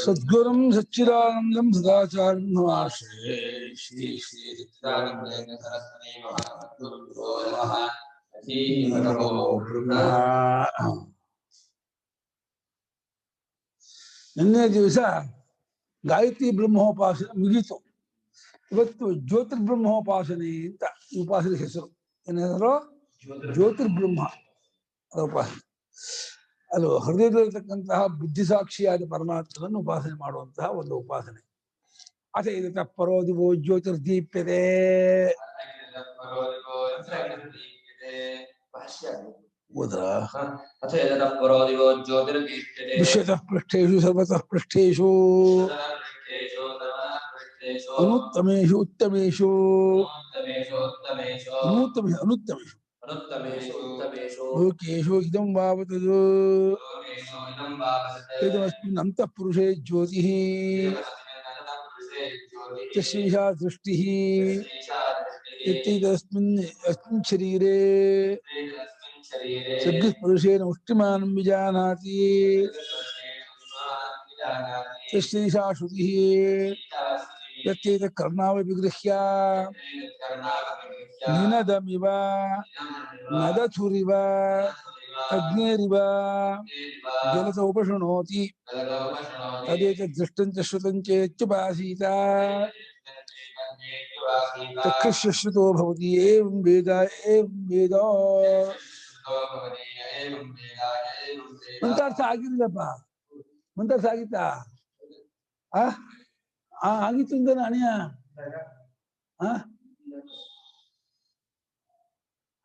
सद्गुरुं सच्चिदानंदं सदाचार्यं नमाश्रये श्री श्री सच्चिदानंद सरस्वती महागुरुभ्यो नमः। ನಿನ್ನೆ ದಿವಸ ಗಾಯತ್ರಿ ಬ್ರಹ್ಮೋಪಾಸನೆ ಮುಗೀತು. ಇವತ್ತು ಜ್ಯೋತಿರ್ಬ್ರಹ್ಮೋಪಾಸನೆ ಅಂತ ಈ ಉಪಾಸನೆ ಹೆಸರು. ಏನಾದ್ರು ಜ್ಯೋತಿರ್ಬ್ರಹ್ಮ ಅದರ ಉಪಾಸನೆ. ಅದು ಹೃದಯದಲ್ಲಿರ್ತಕ್ಕಂತಹ ಬುದ್ಧಿಸಾಕ್ಷಿಯಾದ ಪರಮಾತ್ಮನನ್ನು ಉಪಾಸನೆ ಮಾಡುವಂತಹ ಒಂದು ಉಪಾಸನೆ. ಅಥ ಇದಕ್ಕೆ ಪರೋದಿವೋ ಜ್ಯೋತಿರ್ದೀಪ್ಯತೆ. ದೃಶ್ಯತಃ ಪೃಷ್ಠೇಷು ಸರ್ವತಃ ಪೃಷ್ಠೇಷು ಅನುತ್ತಮೇಷು ಉತ್ತಮೇಷು ಅನುತ್ತಮೇಷು ಲೋಕೇಶು ಇದಂ ವಾವತದು ಇದಮಸ್ಮಿನ್ ಅಂತಃಪುರುಷೇ ಜ್ಯೋತಿಃ ತಸ್ಯೈಷಾ ದೃಷ್ಟಿಃ ಇತ್ಯಸ್ಮಿನ್ ಶರೀರೇ ಸದ್ಗುರುಷೇಣ ಮುಷ್ಟಿಮಾನಂ ವಿಜಾನಾತಿ ತಸ್ಯೈಷಾ ಶ್ರುತಿಃ ಯತ್ಯೇತ ಕರ್ಣಾವ ವಿಗೃಹ್ಯ ನಿನದಮಿವ ನದಥುರಿವ ಅಗ್ನೇರಿವ ಜಲತ ಉಪಶೃಣೋತಿ ತದೇತದ್ ದೃಷ್ಟಂಚ ಶ್ರುತಂಚ ಯತ್ಯುಪಾಸೀತ ತಕ್ಷುಶ್ಯ ಶ್ರುತೋ ಭವತಿ ಏವಂ ವೇದ ಏವಂ ವೇದ. ಮಂತಾರ್ಥ ಆಗಿಲ್ಲಪ್ಪ, ಮಂತಾರ್ಥ ಆಗಿತ್ತಾ? ಆಗಿತ್ತು ಅಂತ ಅಣಿಯ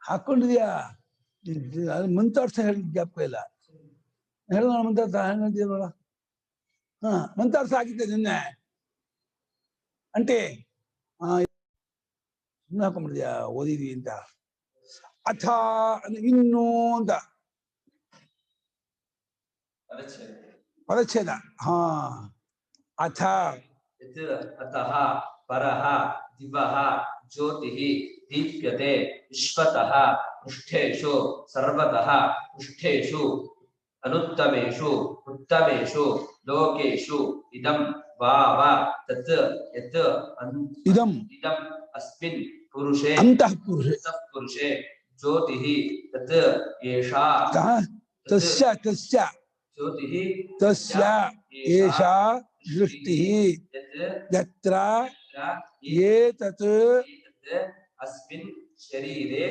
ಹಾಕೊಂಡಿದ್ಯಾ? ಮಂತಾರ್ಥ ಹೇಳಿದ ಜ್ಞಾಪಕ ಇಲ್ಲ. ಹೇಳೋಣ ಮಂತಾರ್ಥ ಹೆಂಗಂತೀವಲ್ಲ. ಮಂತಾರ್ಥ ಆಗಿದ್ದೆ ನಿನ್ನೆ ಅಂಟೆ ಸುಮ್ಮನೆ ಹಾಕೊಂಡ್ಬಿಡಿದ್ಯಾ ಓದಿದ್ವಿ ಅಂತ. ಅಥ ಇನ್ನು ಅಂತ ಪದಚ್ಛೇದ. ಅಥ ಅತಃ ಪರಃ ದಿವಃ ಜ್ಯೋತಿಃ ದೀಪ್ಯತೆ ವಿಶ್ವತಃ ಪೃಷ್ಠೇಷು ಸರ್ವತಃ ಪೃಷ್ಠೇಷು ಅನುತ್ತಮೇಷು ಉತ್ತಮೇಷು ಲೋಕೇಷು ಇದಂ ವಾವ ತತ್ ಯತ್ ಇದಂ ಅಸ್ಮಿನ್ ಪುರುಷೇ ಅಂತಃಪುರುಷೇ ಜ್ಯೋತಿಃ ತತ್ ಏಷಾ ತಸ್ಯ ಜ್ಯೋತಿಃ ತಸ್ಯ ಏಷಾ ದೃಷ್ಟಿಃ ಯತ್ರ ಏತತ್ ಅಸ್ಮಿನ್ ಶರೀರೆ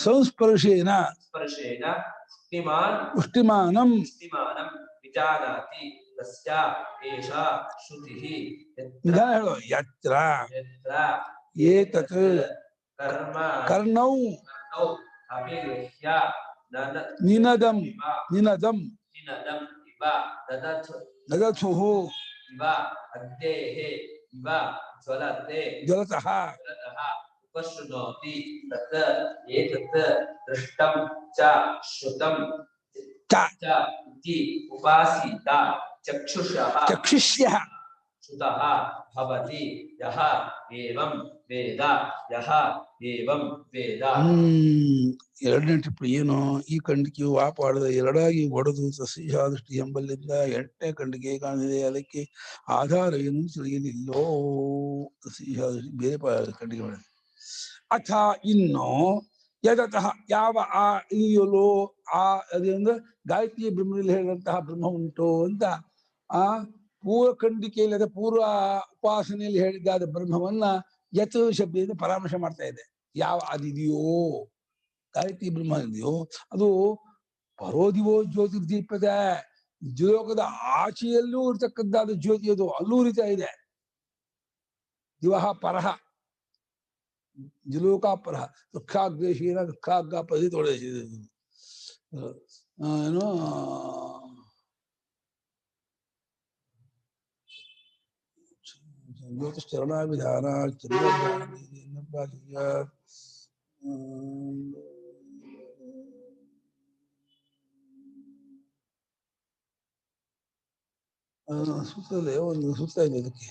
ಸಂಸ್ಪರ್ಶೇನ ಪುಷ್ಟಿಮಾನಂ ವಿಜಾನಾತಿ ತಸ್ಯ ಏಷಾ ಶ್ರುತಿಃ. ನಿಧಾನ ಹೇಳು. ಯತ್ರ ಏತತ್ ಕರ್ಣೌ ಅಭಿಗೃಹ್ಯ ನಿನದಂ ಇವ ದದಥುಃ ಇವ ಅಗ್ನೇಃ ಇವ ಜ್ವಲತಃ ಉಪಶೃಣೋತಿ ತತ್ ಏತತ್ ದೃಷ್ಟಂ ಚ ಶ್ರುತಂ ಚ ಇತಿ ಉಪಾಸೀತ ಚಕ್ಷುಷ್ಯಃ ಶ್ರುತಃ ಭವತಿ ಯಃ ಏವಂ ವೇದ ಯಃ ಏವಂ ವೇದ. ಎರಡನೇ ಟಿಪ್ಪಣಿ ಏನು? ಈ ಖಂಡಿಕೆಯು ಆ ಪಾಡದ ಎರಡಾಗಿ ಒಡೆದು ತಸ್ಯಾದೃಷ್ಟಿ ಎಂಬಲ್ಲಿಂದ ಎಂಟನೇ ಖಂಡಿಕೆ ಕಾಣಿದೆ. ಅದಕ್ಕೆ ಆಧಾರ ಏನು ತಿಳಿಯಲಿಲ್ಲೋ. ತಸ್ಯಾದೃಷ್ಟಿ ಬೇರೆ ಖಂಡಿಕೆ ಮಾಡಿದೆ. ಅಥ ಇನ್ನು ಯದತಃ ಯಾವ ಆ ಇದೆಯಲ್ಲೋ ಆ ಅದೇಂದ್ರೆ ಗಾಯತ್ರಿ ಬ್ರಹ್ಮದಲ್ಲಿ ಹೇಳಿದಂತಹ ಬ್ರಹ್ಮ ಉಂಟು ಅಂತ ಆ ಪೂರ್ವ ಖಂಡಿಕೆಯಲ್ಲಿ ಅದ ಪೂರ್ವ ಉಪಾಸನೆಯಲ್ಲಿ ಹೇಳಿದ್ದಾದ ಬ್ರಹ್ಮವನ್ನ ಯತ್ ಶಬ್ದದಿಂದ ಪರಾಮರ್ಶೆ ಮಾಡ್ತಾ ಇದೆ. ಯಾವ ಅದಿದೆಯೋ ಗಾಯತ್ರಿ ಬ್ರಹ್ಮ ಇದೆಯೋ ಅದು ಪರೋದಿವೋ ಜ್ಯೋತಿರ್ದೀಪದ ಜ್ಯೋಲೋಕದ ಆಚೆಯಲ್ಲೂ ಇರ್ತಕ್ಕಂಥದ್ದು ಜ್ಯೋತಿ. ಅದು ಅಲ್ಲೂ ಉರಿತಾ ಇದೆ. ದಿವಹ ಪರಹ ಜ್ಯೋಲೋಕ ಪರಹ ದುಃಖಾಗ್ರೇಶೀನ ದುಃಖಾಗ್ಗ ಪದಿ ತೊಳೆದ ಏನು ಜ್ಯೋತಿಶ್ಚರಣ ವಿಧಾನ ಸೂತ್ರದಲ್ಲಿ ಒಂದು ಸೂತ್ರ ಇದೆ ಇದಕ್ಕೆ.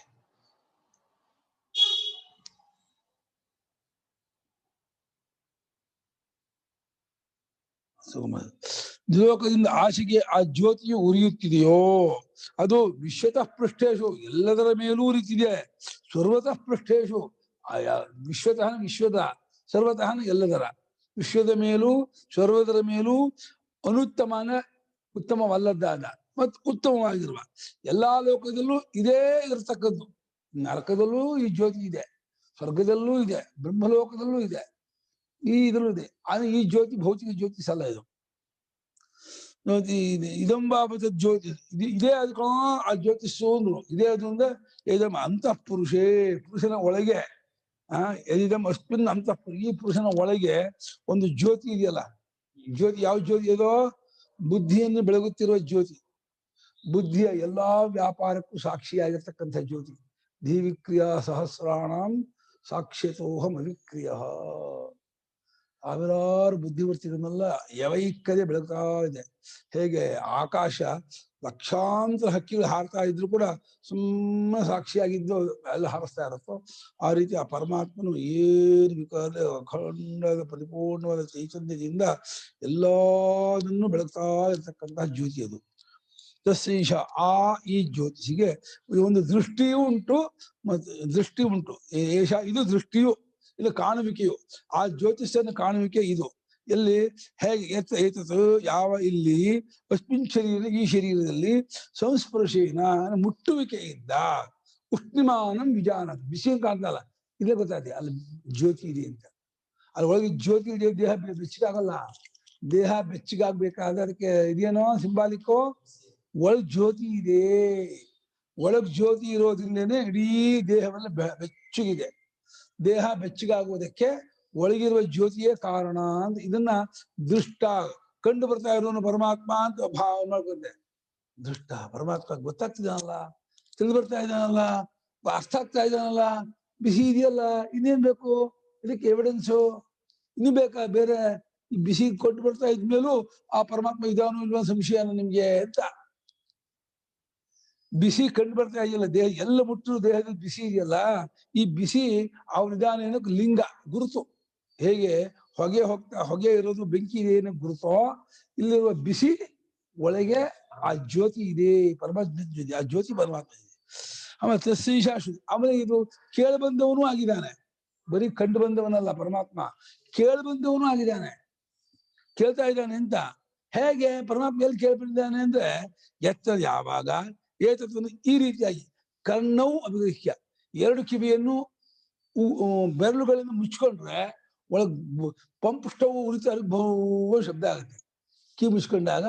ದ್ವಿಲೋಕದಿಂದ ಆಶೆಗೆ ಆ ಜ್ಯೋತಿಯು ಉರಿಯುತ್ತಿದೆಯೋ ಅದು ವಿಶ್ವತಃ ಪೃಷ್ಠೇಶು ಎಲ್ಲದರ ಮೇಲೂ ಉರಿತಿದೆ. ಸರ್ವತಃ ಪೃಷ್ಠೇಶು ವಿಶ್ವತಃ ವಿಶ್ವದ, ಸರ್ವತಃ ಎಲ್ಲದರ, ವಿಶ್ವದ ಮೇಲೂ ಸರ್ವದರ ಮೇಲೂ ಅನುತ್ತಮನ ಉತ್ತಮವಲ್ಲದ್ದಾದ ಮತ್ತು ಉತ್ತಮವಾಗಿರುವ ಎಲ್ಲಾ ಲೋಕದಲ್ಲೂ ಇದೇ ಇರತಕ್ಕದ್ದು. ನರಕದಲ್ಲೂ ಈ ಜ್ಯೋತಿ ಇದೆ, ಸ್ವರ್ಗದಲ್ಲೂ ಇದೆ, ಬ್ರಹ್ಮಲೋಕದಲ್ಲೂ ಇದೆ, ಈ ಇದರಲ್ಲೂ ಇದೆ. ಆದ್ರೆ ಈ ಜ್ಯೋತಿ ಭೌತಿಕ ಜ್ಯೋತಿ ಸಲ್ಲ. ಇದು ಇದಂಬಾಬದ ಜ್ಯೋತಿ ಇದೇ ಅದಕ್ಕ ಆ ಜ್ಯೋತಿಷು ಅಂದ್ರು. ಇದೇ ಅದರಿಂದ ಇದಂ ಅಂತಃ ಪುರುಷೇ, ಪುರುಷನ ಒಳಗೆ ಇದಂ ಅಸ್ಮಿನ್ ಅಂತಃ ಈ ಪುರುಷನ ಒಳಗೆ ಒಂದು ಜ್ಯೋತಿ ಇದೆಯಲ್ಲ. ಜ್ಯೋತಿ ಯಾವ ಜ್ಯೋತಿ ಇದೋ? ಬುದ್ಧಿಯನ್ನು ಬೆಳಗುತ್ತಿರುವ ಜ್ಯೋತಿ, ಬುದ್ಧಿಯ ಎಲ್ಲಾ ವ್ಯಾಪಾರಕ್ಕೂ ಸಾಕ್ಷಿಯಾಗಿರ್ತಕ್ಕಂಥ ಜ್ಯೋತಿ. ಧೀವಿಕ್ರಿಯಾ ಸಹಸ್ರಾಣಂ ಸಾಕ್ಷ್ಯತೋಹಂ ಅವಿಕ್ರಿಯ. ಸಾವಿರಾರು ಬುದ್ಧಿವರ್ತಿಗಳನ್ನೆಲ್ಲ ಯವೈಕ್ಕದೆ ಬೆಳಗ್ತಾ ಇದೆ. ಹೇಗೆ ಆಕಾಶ ಲಕ್ಷಾಂತರ ಹಕ್ಕಿಗಳು ಹಾರ್ತಾ ಇದ್ರು ಕೂಡ ಸುಮ್ಮನೆ ಸಾಕ್ಷಿಯಾಗಿದ್ದು ಎಲ್ಲ ಹಾರಿಸ್ತಾ ಇರುತ್ತೋ, ಆ ರೀತಿ ಆ ಪರಮಾತ್ಮನು ಏನು ಬೇಕಾದ್ರೆ ಅಖಂಡದ ಪರಿಪೂರ್ಣವಾದ ಚೈತನ್ಯದಿಂದ ಎಲ್ಲದನ್ನು ಬೆಳಗ್ತಾ ಇರ್ತಕ್ಕಂತಹ ಜ್ಯೋತಿ ಅದು. ತಸ್ಸೀಶ ಈ ಜ್ಯೋತಿಷಿಗೆ ಒಂದು ದೃಷ್ಟಿಯೂ ಉಂಟು, ಮತ್ತು ದೃಷ್ಟಿ ಉಂಟು. ಏಷ ಇದು ದೃಷ್ಟಿಯು, ಇದು ಕಾಣುವಿಕೆಯು. ಆ ಜ್ಯೋತಿಷನ ಕಾಣುವಿಕೆ ಇದು. ಎಲ್ಲಿ? ಹೇಗೆ? ಏತತ್ ಯಾವ ಇಲ್ಲಿ ಅಸ್ಮಿನ್ ಶರೀರ ಈ ಶರೀರದಲ್ಲಿ ಸಂಸ್ಪರ್ಶೇನ ಮುಟ್ಟುವಿಕೆಯಿಂದ ಉಷ್ಣಿಮಾನಂ ವಿಜಾನ ಬಿಸಿ ಕಾಣ್ತಲ್ಲ, ಇದೇ ಗೊತ್ತಾಗ್ತದೆ ಅಲ್ಲಿ ಜ್ಯೋತಿ ಇದೆ ಅಂತ. ಅಲ್ಲಿ ಒಳಗೆ ಜ್ಯೋತಿ ಇದೆ. ದೇಹ ಬೆಚ್ಚಗಾಗಲ್ಲ. ದೇಹ ಬೆಚ್ಚಗಾಗ್ಬೇಕಾದ್ರೆ ಅದಕ್ಕೆ ಇದೇನೋ ಸಿಂಬಾಲಿಕ್ಕೋ ಒಳಗ್ ಜ್ಯೋತಿ ಇದೆ. ಒಳಗ್ ಜ್ಯೋತಿ ಇರೋದ್ರಿಂದನೇ ಇಡೀ ದೇಹವೆಲ್ಲ ಬೆಚ್ಚಗಿದೆ. ದೇಹ ಬೆಚ್ಚಗಾಗುವುದಕ್ಕೆ ಒಳಗಿರುವ ಜ್ಯೋತಿಯೇ ಕಾರಣ ಅಂತ ಇದನ್ನ ದೃಷ್ಟ ಕಂಡು ಬರ್ತಾ ಇರೋನು ಪರಮಾತ್ಮ ಅಂತ ಭಾವ ಮಾಡ್ಕೊಂಡೆ. ದೃಷ್ಟ ಪರಮಾತ್ಮ ಗೊತ್ತಾಗ್ತಿದ್ದಾನಲ್ಲ, ತಿಳಿದು ಬರ್ತಾ ಇದ್ದಾನಲ್ಲ, ಅರ್ಥ ಆಗ್ತಾ ಇದ್ದಾನಲ್ಲ, ಬಿಸಿ ಇದೆಯಲ್ಲ, ಇನ್ನೇನ್ ಬೇಕು ಇದಕ್ಕೆ ಎವಿಡೆನ್ಸು? ಇನ್ನು ಬೇಕಾ ಬೇರೆ? ಈ ಬಿಸಿ ಕೊಟ್ಟು ಬರ್ತಾ ಇದ್ಮೇಲೂ ಆ ಪರಮಾತ್ಮ ಇದಾನು ಇಲ್ವ ಸಂಶಯನ ನಿಮ್ಗೆ ಅಂತ. ಬಿಸಿ ಕಂಡು ಬರ್ತಾ ಇದೆಯಲ್ಲ, ದೇಹ ಎಲ್ಲ ಮುಟ್ಟು ದೇಹದ ಬಿಸಿ ಇದೆಯಲ್ಲ, ಈ ಬಿಸಿ ಅವನಿದಾನ ಏನಕ್ಕೆ ಲಿಂಗ ಗುರುತು. ಹೇಗೆ ಹೊಗೆ ಇರೋದು ಬೆಂಕಿ ಇದೆ ಏನಕ್ಕೆ ಗುರುತೋ, ಇಲ್ಲಿರುವ ಬಿಸಿ ಒಳಗೆ ಆ ಜ್ಯೋತಿ ಇದೆ, ಪರಮಾತ್ಮ ಜ್ಯೋತಿ, ಆ ಜ್ಯೋತಿ ಪರಮಾತ್ಮ ಇದೆ. ಆಮೇಲೆ ತಸ್ಸೀಶಾಶು, ಆಮೇಲೆ ಇದು ಕೇಳಿ ಬಂದವನು ಆಗಿದ್ದಾನೆ. ಬರೀ ಕಂಡು ಬಂದವನಲ್ಲ ಪರಮಾತ್ಮ, ಕೇಳಿ ಬಂದವನು ಆಗಿದ್ದಾನೆ, ಕೇಳ್ತಾ ಇದ್ದಾನೆ ಅಂತ. ಹೇಗೆ ಪರಮಾತ್ಮ ಎಲ್ಲಿ ಕೇಳ್ಬಿಟ್ಟಿದ್ದಾನೆ ಅಂದ್ರೆ ಎತ್ತ ಯಾವಾಗ ಏತತ್ವನು ಈ ರೀತಿಯಾಗಿ ಕರ್ಣವು ಅಭಿಗೃಹ್ಯ, ಎರಡು ಕಿವಿಯನ್ನು ಬೆರಳುಗಳಿಂದ ಮುಚ್ಕೊಂಡ್ರೆ ಒಳಗ್ ಪಂಪ್ ಸ್ಟವ್ ಉರಿತಾ ಬಹು ಶಬ್ದ ಆಗುತ್ತೆ. ಕಿವಿ ಮುಚ್ಕೊಂಡಾಗ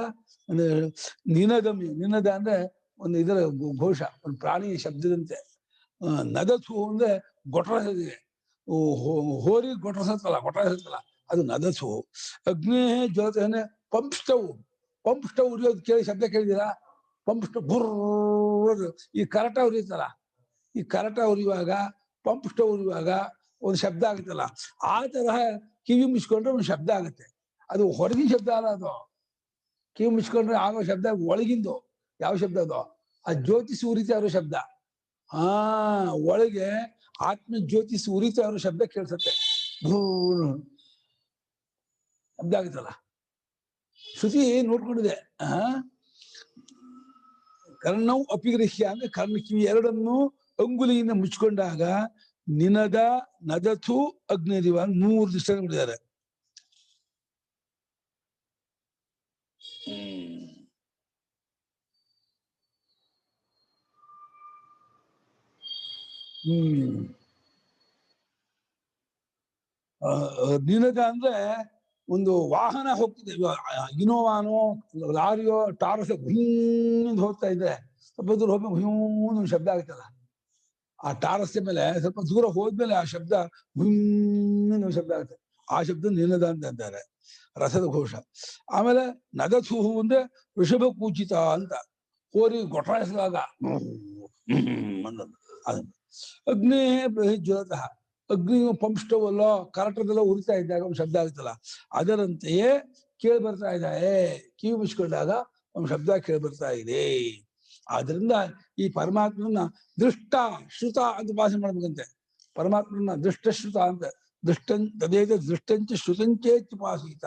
ನಿನದ ಅಂದ್ರೆ ಒಂದು ಇದರ ಘೋಷ, ಒಂದು ಪ್ರಾಣಿ ಶಬ್ದದಂತೆ. ನದಥು ಅಂದ್ರೆ ಗೊಟರಸಿದೆ, ಹೋರಿ ಗೊಟರಸತ್ತಲ್ಲ ಅದು ನದಥು. ಅಗ್ನಿ ಜ್ಯೋತಿ ಅಂದ್ರೆ ಪಂಪ್ ಸ್ಟವ್ ಉರಿಯೋದು ಕೇಳಿ ಶಬ್ದ ಕೇಳಿದಿರಾ? ಪಂಪ್ ಸ್ಟವ್ ಬುರ್ರ, ಈ ಕರಟ ಉರಿಯುತ್ತಲ್ಲ, ಈ ಕರಟ ಉರಿಯುವಾಗ ಪಂಪ್ ಸ್ಟವ್ ಉರಿಯುವಾಗ ಒಂದು ಶಬ್ದ ಆಗುತ್ತಲ್ಲ, ಆ ತರಹ ಕಿವಿ ಮುಚ್ಕೊಂಡ್ರೆ ಒಂದು ಶಬ್ದ ಆಗುತ್ತೆ. ಅದು ಹೊರಗಿನ ಶಬ್ದ ಅಲ್ಲ, ಅದು ಕಿವಿ ಮುಚ್ಕೊಂಡ್ರೆ ಆಗೋ ಶಬ್ದ ಒಳಗಿಂದು. ಯಾವ ಶಬ್ದ ಅದು? ಆ ಜ್ಯೋತಿಸಿ ಉರಿತಾ ಇರೋ ಶಬ್ದ. ಒಳಗೆ ಆತ್ಮ ಜ್ಯೋತಿಸಿ ಉರಿತಾ ಇರೋ ಶಬ್ದ ಕೇಳಿಸುತ್ತೆ, ಶಬ್ದ ಆಗುತ್ತಲ್ಲ. ಶ್ರುತಿ ನೋಡ್ಕೊಂಡಿದೆ. ಕರ್ಣವು ಅಪಿಗೃಹ್ಯ ಅಂದ್ರೆ ಕರ್ಣ ಕಿವಿ ಎರಡನ್ನು ಅಂಗುಲಿಯಿಂದ ಮುಚ್ಕೊಂಡಾಗ ನಿನದ ನದಥು ಅಗ್ನಿದಿವ 3 ದೃಷ್ಟಾಂತ ಕೊಟ್ಟಿದ್ದಾರೆ. ನಿನದ ಅಂದ್ರೆ ಒಂದು ವಾಹನ ಹೋಗ್ತಿದೆ, ಇನೋವಾನೋ ಲಾರಿಯೋ ಟಾರಸ್ ಹುಯ್ಯಿಂದ ಹೋಗ್ತಾ ಇದ್ರೆ ಸ್ವಲ್ಪ ದೂರ ಹೋಗ್ಬೇಕು, ಹುಯ್ಯೂನ್ ಶಬ್ದ ಆಗುತ್ತಲ್ಲ. ಆ ಟಾರಸ್ ಮೇಲೆ ಸ್ವಲ್ಪ ದೂರ ಹೋದ್ಮೇಲೆ ಆ ಶಬ್ದ ಹುಯ್ಯಿಂದ ಶಬ್ದ ಆಗುತ್ತೆ. ಆ ಶಬ್ದ ನಿನದ ಅಂತ ಅಂತಾರೆ, ರಸದ ಘೋಷ. ಆಮೇಲೆ ನದಥುಹು ಅಂದ್ರೆ ಋಷಭ ಕೂಚಿತ ಅಂತ, ಹೋರಿ ಗೊಟಾಯಿಸಿದಾಗ ಅದು ಅಗ್ನಿ ಜ್ವಲತಃ, ಅಗ್ನಿಯು ಪಂಪ್ ಸ್ಟವ್ ಅಲ್ಲೋ ಕರೆಕ್ಟದೆಲ್ಲ ಉರಿತಾ ಇದ್ದಾಗ ಒಂದು ಶಬ್ದ ಆಗುತ್ತಲ್ಲ, ಅದರಂತೆಯೇ ಕೇಳಿ ಬರ್ತಾ ಇದ್ದಾರೆ. ಕಿವಿ ಮುಚ್ಕೊಂಡಾಗ ಒಂದು ಶಬ್ದ ಕೇಳಿ ಬರ್ತಾ ಇದೆ. ಆದ್ರಿಂದ ಈ ಪರಮಾತ್ಮನ ದೃಷ್ಟ ಶ್ರುತ ಅಂತ ಭಾಷೆ ಮಾಡ್ಬೇಕಂತೆ. ಪರಮಾತ್ಮನ ದೃಷ್ಟ ಶ್ರುತ ಅಂತ, ತದೇದ ದೃಷ್ಟಂಚ ಶ್ರುತಂಚೇತ್ಯುಪಾಸೀತ.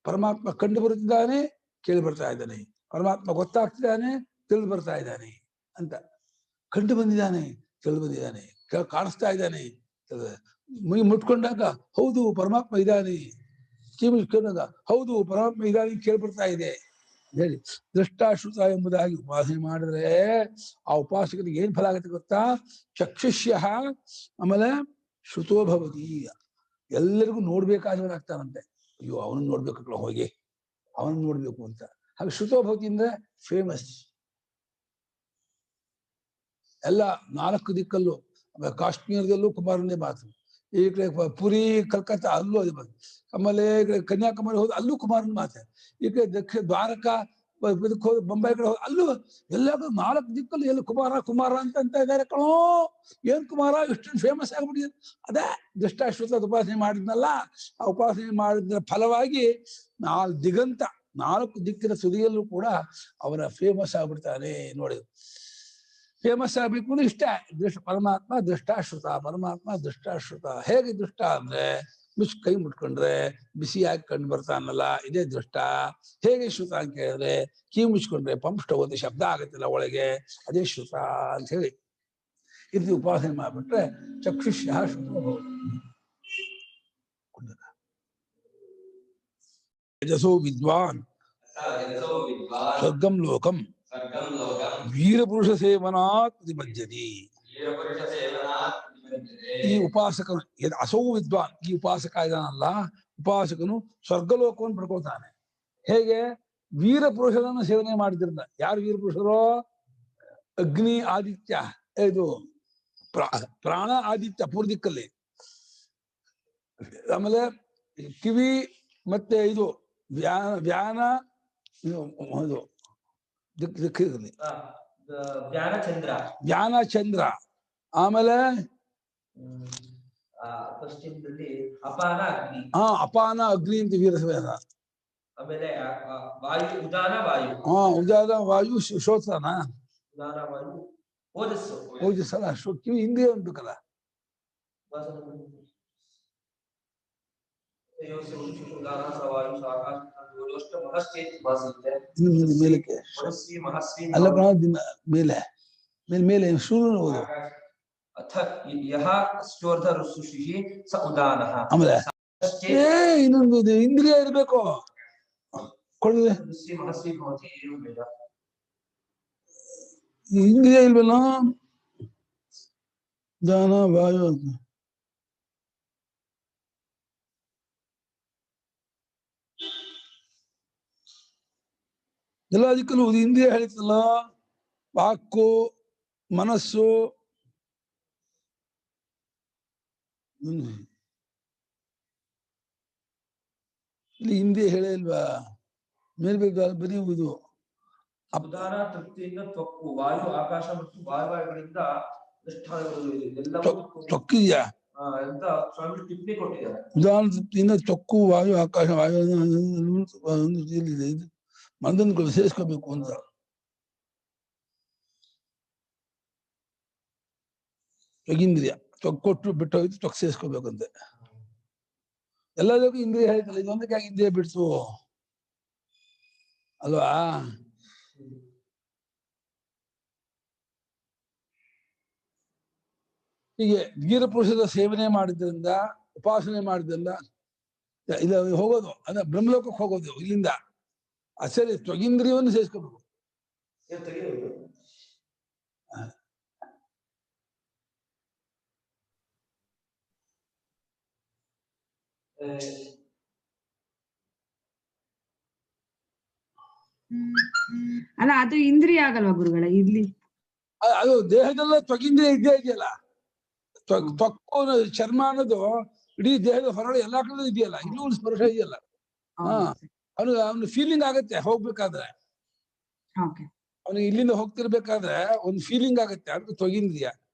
ಪರಮಾತ್ಮ ಕಂಡು ಬರುತ್ತಿದ್ದಾನೆ, ಕೇಳಿ ಬರ್ತಾ ಇದ್ದಾನೆ. ಪರಮಾತ್ಮ ಗೊತ್ತಾಗ್ತಿದ್ದಾನೆ, ತಿಳಿದು ಬರ್ತಾ ಇದ್ದಾನೆ ಅಂತ. ಕಂಡು ಬಂದಿದ್ದಾನೆ, ತಿಳಿದು ಬಂದಿದ್ದಾನೆ, ಕಾಣಿಸ್ತಾ ಇದ್ದಾನೆ. ಮೈ ಮುಟ್ಕೊಂಡಾಗ ಹೌದು ಪರಮಾತ್ಮ ಇದ್ದಾನೆ, ಕಿವಿ ಮುಚ್ಕೊಂಡಾಗ ಹೌದು ಪರಮಾತ್ಮ ಇದ್ದಾನೆ ಕೇಳಿ ಬರ್ತಾ ಇದೆ ಹೇಳಿ ದೃಷ್ಟಾಶ್ರುತ ಎಂಬುದಾಗಿ ಉಪಾಸನೆ ಮಾಡಿದ್ರೆ ಆ ಉಪಾಸಕನಿಗೆ ಏನ್ ಫಲ ಆಗುತ್ತೆ ಗೊತ್ತಾ? ಚಕ್ಷುಷ್ಯ ಆಮೇಲೆ ಶ್ರುತೋ ಭವತಿ. ಎಲ್ಲರಿಗೂ ನೋಡ್ಬೇಕಾದವನಾಗ್ತಾನಂತೆ. ಅಯ್ಯೋ ಅವನನ್ನು ನೋಡ್ಬೇಕಲ್ಲ, ಹೋಗಿ ಅವನನ್ನು ನೋಡ್ಬೇಕು ಅಂತ. ಹಾಗೆ ಶ್ರುತೋ ಭವತಿ ಅಂದ್ರೆ ಫೇಮಸ್. ಎಲ್ಲ 4 ದಿಕ್ಕಲ್ಲೂ, ಕಾಶ್ಮೀರದಲ್ಲೂ ಕುಮಾರನೇ ಮಾತು, ಈ ಕಡೆ ಪುರಿ ಕಲ್ಕತ್ತಾ ಅಲ್ಲೂ ಅದೇ ಮಾತು, ಆಮೇಲೆ ಈ ಕಡೆ ಕನ್ಯಾಕುಮಾರಿ ಹೋದ ಅಲ್ಲೂ ಕುಮಾರನ ಮಾತೆ, ಈ ಕಡೆ ದಕ್ಷಿಣ ದ್ವಾರಕಾ ಇದಕ್ಕೆ ಹೋದ ಬೊಂಬೈ ಕಡೆ ಹೋದ ಅಲ್ಲೂ ಎಲ್ಲ 4 ದಿಕ್ಕಲ್ಲೂ ಎಲ್ಲ ಕುಮಾರ ಕುಮಾರ ಅಂತ ಇದ್ದಾರೆ ಕಣೋ. ಏನ್ ಕುಮಾರ ಇಷ್ಟೊಂದು ಫೇಮಸ್ ಆಗ್ಬಿಟ್ಟಿದೆ. ಅದೇ ದೃಷ್ಟಾಶ್ರುತ ಉಪಾಸನೆ ಮಾಡಿದ್ನಲ್ಲ, ಆ ಉಪಾಸನೆ ಮಾಡಿದ ಫಲವಾಗಿ 4 ದಿಗಂತ 4 ದಿಕ್ಕಿನ ಸುದಿಯಲ್ಲೂ ಕೂಡ ಅವರ ಫೇಮಸ್ ಆಗ್ಬಿಡ್ತಾನೆ. ನೋಡಿ, ಫೇಮಸ್ ಆಗ್ಬೇಕು ಅಂದ್ರೆ ಇಷ್ಟ. ಪರಮಾತ್ಮ ದೃಷ್ಟಾಶ್ರುತ, ಪರಮಾತ್ಮ ದೃಷ್ಟಾಶ್ರುತ. ಹೇಗೆ ದೃಷ್ಟ ಅಂದ್ರೆ ಕೈ ಮುಟ್ಕೊಂಡ್ರೆ ಬಿಸಿಯಾಗಿ ಕಂಡು ಬರ್ತಾನಲ್ಲ, ಇದೇ ದೃಷ್ಟ. ಹೇಗೆ ಶ್ರುತ ಅಂತ ಕೇಳಿದ್ರೆ ಕಿವಿ ಮುಚ್ಕೊಂಡ್ರೆ ಪಂಪ್ ಸ್ಟವ್ ಒಂದು ಶಬ್ದ ಆಗತ್ತಿಲ್ಲ ಒಳಗೆ, ಅದೇ ಶ್ರುತ ಅಂತ ಹೇಳಿ ಇದು ಉಪಾಸನೆ ಮಾಡ್ಬಿಟ್ರೆ ಚಕ್ಷುಷ್ಯ ಶ್ರುತ. ಯಜಸೋ ವಿದ್ವಾನ್ ಸ್ವರ್ಗಂ ಲೋಕಂ ವೀರಪುರುಷ ಸೇವನಾತ್ ಪ್ರತಿಮಜ್ಜತಿ. ಈ ಉಪಾಸಕನು ಅಸೌ ವಿದ್ವಾನ್, ಈ ಉಪಾಸಕ ಇದಾನಲ್ಲ, ಉಪಾಸಕನು ಸ್ವರ್ಗಲೋಕವನ್ನು ಪಡ್ಕೊಳ್ತಾನೆ. ಹೇಗೆ? ವೀರಪುರುಷರನ್ನು ಸೇವನೆ ಮಾಡಿದ್ರಿಂದ. ಯಾರು ವೀರಪುರುಷರು? ಅಗ್ನಿ, ಆದಿತ್ಯ, ಇದು ಪ್ರಾಣ, ಆದಿತ್ಯ ಪೂರ್ದಿಕ್ಕಲ್ಲಿ, ಆಮೇಲೆ ಕಿವಿ, ಮತ್ತೆ ಇದು ವ್ಯಾನ, ಇದು ದಿಕ್ಕಿರಲಿ ಜ್ಞಾನ ಚಂದ್ರ, ಆಮೇಲೆ ಅಪಾನ ಅಗ್ನಿ. ಅಪಾನ ಅಗ್ನಿ ಅಂತ ವೀರಸೇನ. ಆಮೇಲೆ ವಾಯು, ಉದಾನ ವಾಯು. ಉದಾನ ವಾಯು ಶ್ರೋತ್ರನ, ಉದಾನ ವಾಯು ಓಜಸ್ಸು. ಓಜಸ್ಸಲ್ಲ, ಕಿವಿ ಇಂದ್ರಿಯ ಉಂಟುಕಲ್ಲ. ಮೇಲಕ್ಕೆ ಅಲ್ಲ ಮೇಲೆ ಮೇಲೆ ಮೇಲೆ ಶೂರು ಓದು. ಆಮೇಲೆ ಇನ್ನೊಂದು ಇಂದ್ರಿಯ ಇರ್ಬೇಕು. ಇಂದ್ರಿಯ ಇಲ್ವಲ್ಲ, ದಾನ ವಾಯು ಅಂತ. ಎಲ್ಲದಕ್ಕೂ ಇಂದ್ರಿಯ ಹೇಳಿತಲ್ಲ, ವಾಕು, ಮನಸ್ಸು, ಇಲ್ಲಿ ಇಂದ್ರಿಯ ಹೇಳಿಲ್ವಾ? ಮೇಲ್ಬೇಕು ಬರೆಯುವುದು. ಉದಾನ ತೃಪ್ತಿಯಿಂದ ತ್ವಕ್ಕು, ವಾಯು, ಆಕಾಶ ಮತ್ತು ವಾಯುಗಳಿಂದ ತ್ವಕ್ಕಿದೆಯಾ ಅಂತ ಸ್ವಾಮಿ ಟಿಪ್ಪಣಿ ಕೊಟ್ಟಿದ್ದಾರೆ. ಉದಾನ ತೃಪ್ತಿಯಿಂದ ತ್ವಕ್ಕು, ವಾಯು, ಆಕಾಶ, ವಾಯು ಮನದನ್ನು ಸೇರಿಸ್ಕೋಬೇಕು ಅಂತ. ತ್ವಗಿಂದ್ರಿಯ ಕೊಟ್ಟು ಬಿಟ್ಟು ಹೋಯ್ತು, ತ್ವಕ್ ಸೇರಿಸ್ಕೋಬೇಕಂತೆ. ಎಲ್ಲದಕ್ಕೂ ಇಂದ್ರಿಯ ಹೇಳ್ತಲ್ಲ, ಇದೊಂದಕ್ಕೆ ಇಂದ್ರಿಯ ಬಿಡ್ತು ಅಲ್ವಾ? ಹೀಗೆ ವೀರಪುರುಷದ ಸೇವನೆ ಮಾಡಿದ್ರಿಂದ, ಉಪಾಸನೆ ಮಾಡಿದ್ರಿಂದ ಇಲ್ಲ ಹೋಗೋದು, ಅಂದ್ರೆ ಬ್ರಹ್ಮಲೋಕಕ್ಕೆ ಹೋಗೋದು ಇಲ್ಲಿಂದ. ಸರಿ, ತ್ವಗಿಂದ್ರಿಯವನ್ನು ಸೇರಿಸ್ಕೋಬೇಕು. ಅಲ್ಲ, ಅದು ಇಂದ್ರಿಯ ಆಗಲ್ವಾ ಗುರುಗಳ? ಇಲ್ಲಿ ಅದು ದೇಹದಲ್ಲ ತ್ವಗಿಂದ್ರಿಯ ಇದ್ದೇ ಇದೆಯಲ್ಲ. ತ್ವಕ್ಕು ಚರ್ಮ ಅನ್ನೋದು ಇಡೀ ದೇಹದ ಹೊರಗಡೆ ಎಲ್ಲಾ ಕಡೆ ಇದೆಯಲ್ಲ, ಇನ್ನೂ ಒಂದು ಸ್ಪರ್ಶ ಇದೆಯಲ್ಲ. ಅವನು ಫೀಲಿಂಗ್ ಆಗತ್ತೆ ಹೋಗ್ಬೇಕಾದ್ರೆ. ಅವನಿಗೆ ಇಲ್ಲಿಂದ ಹೋಗ್ತಿರ್ಬೇಕಾದ್ರೆ ಒಂದು ಫೀಲಿಂಗ್ ಆಗತ್ತೆ, ಅದು ತ್ವಗಿಂದ್ರಿಯ.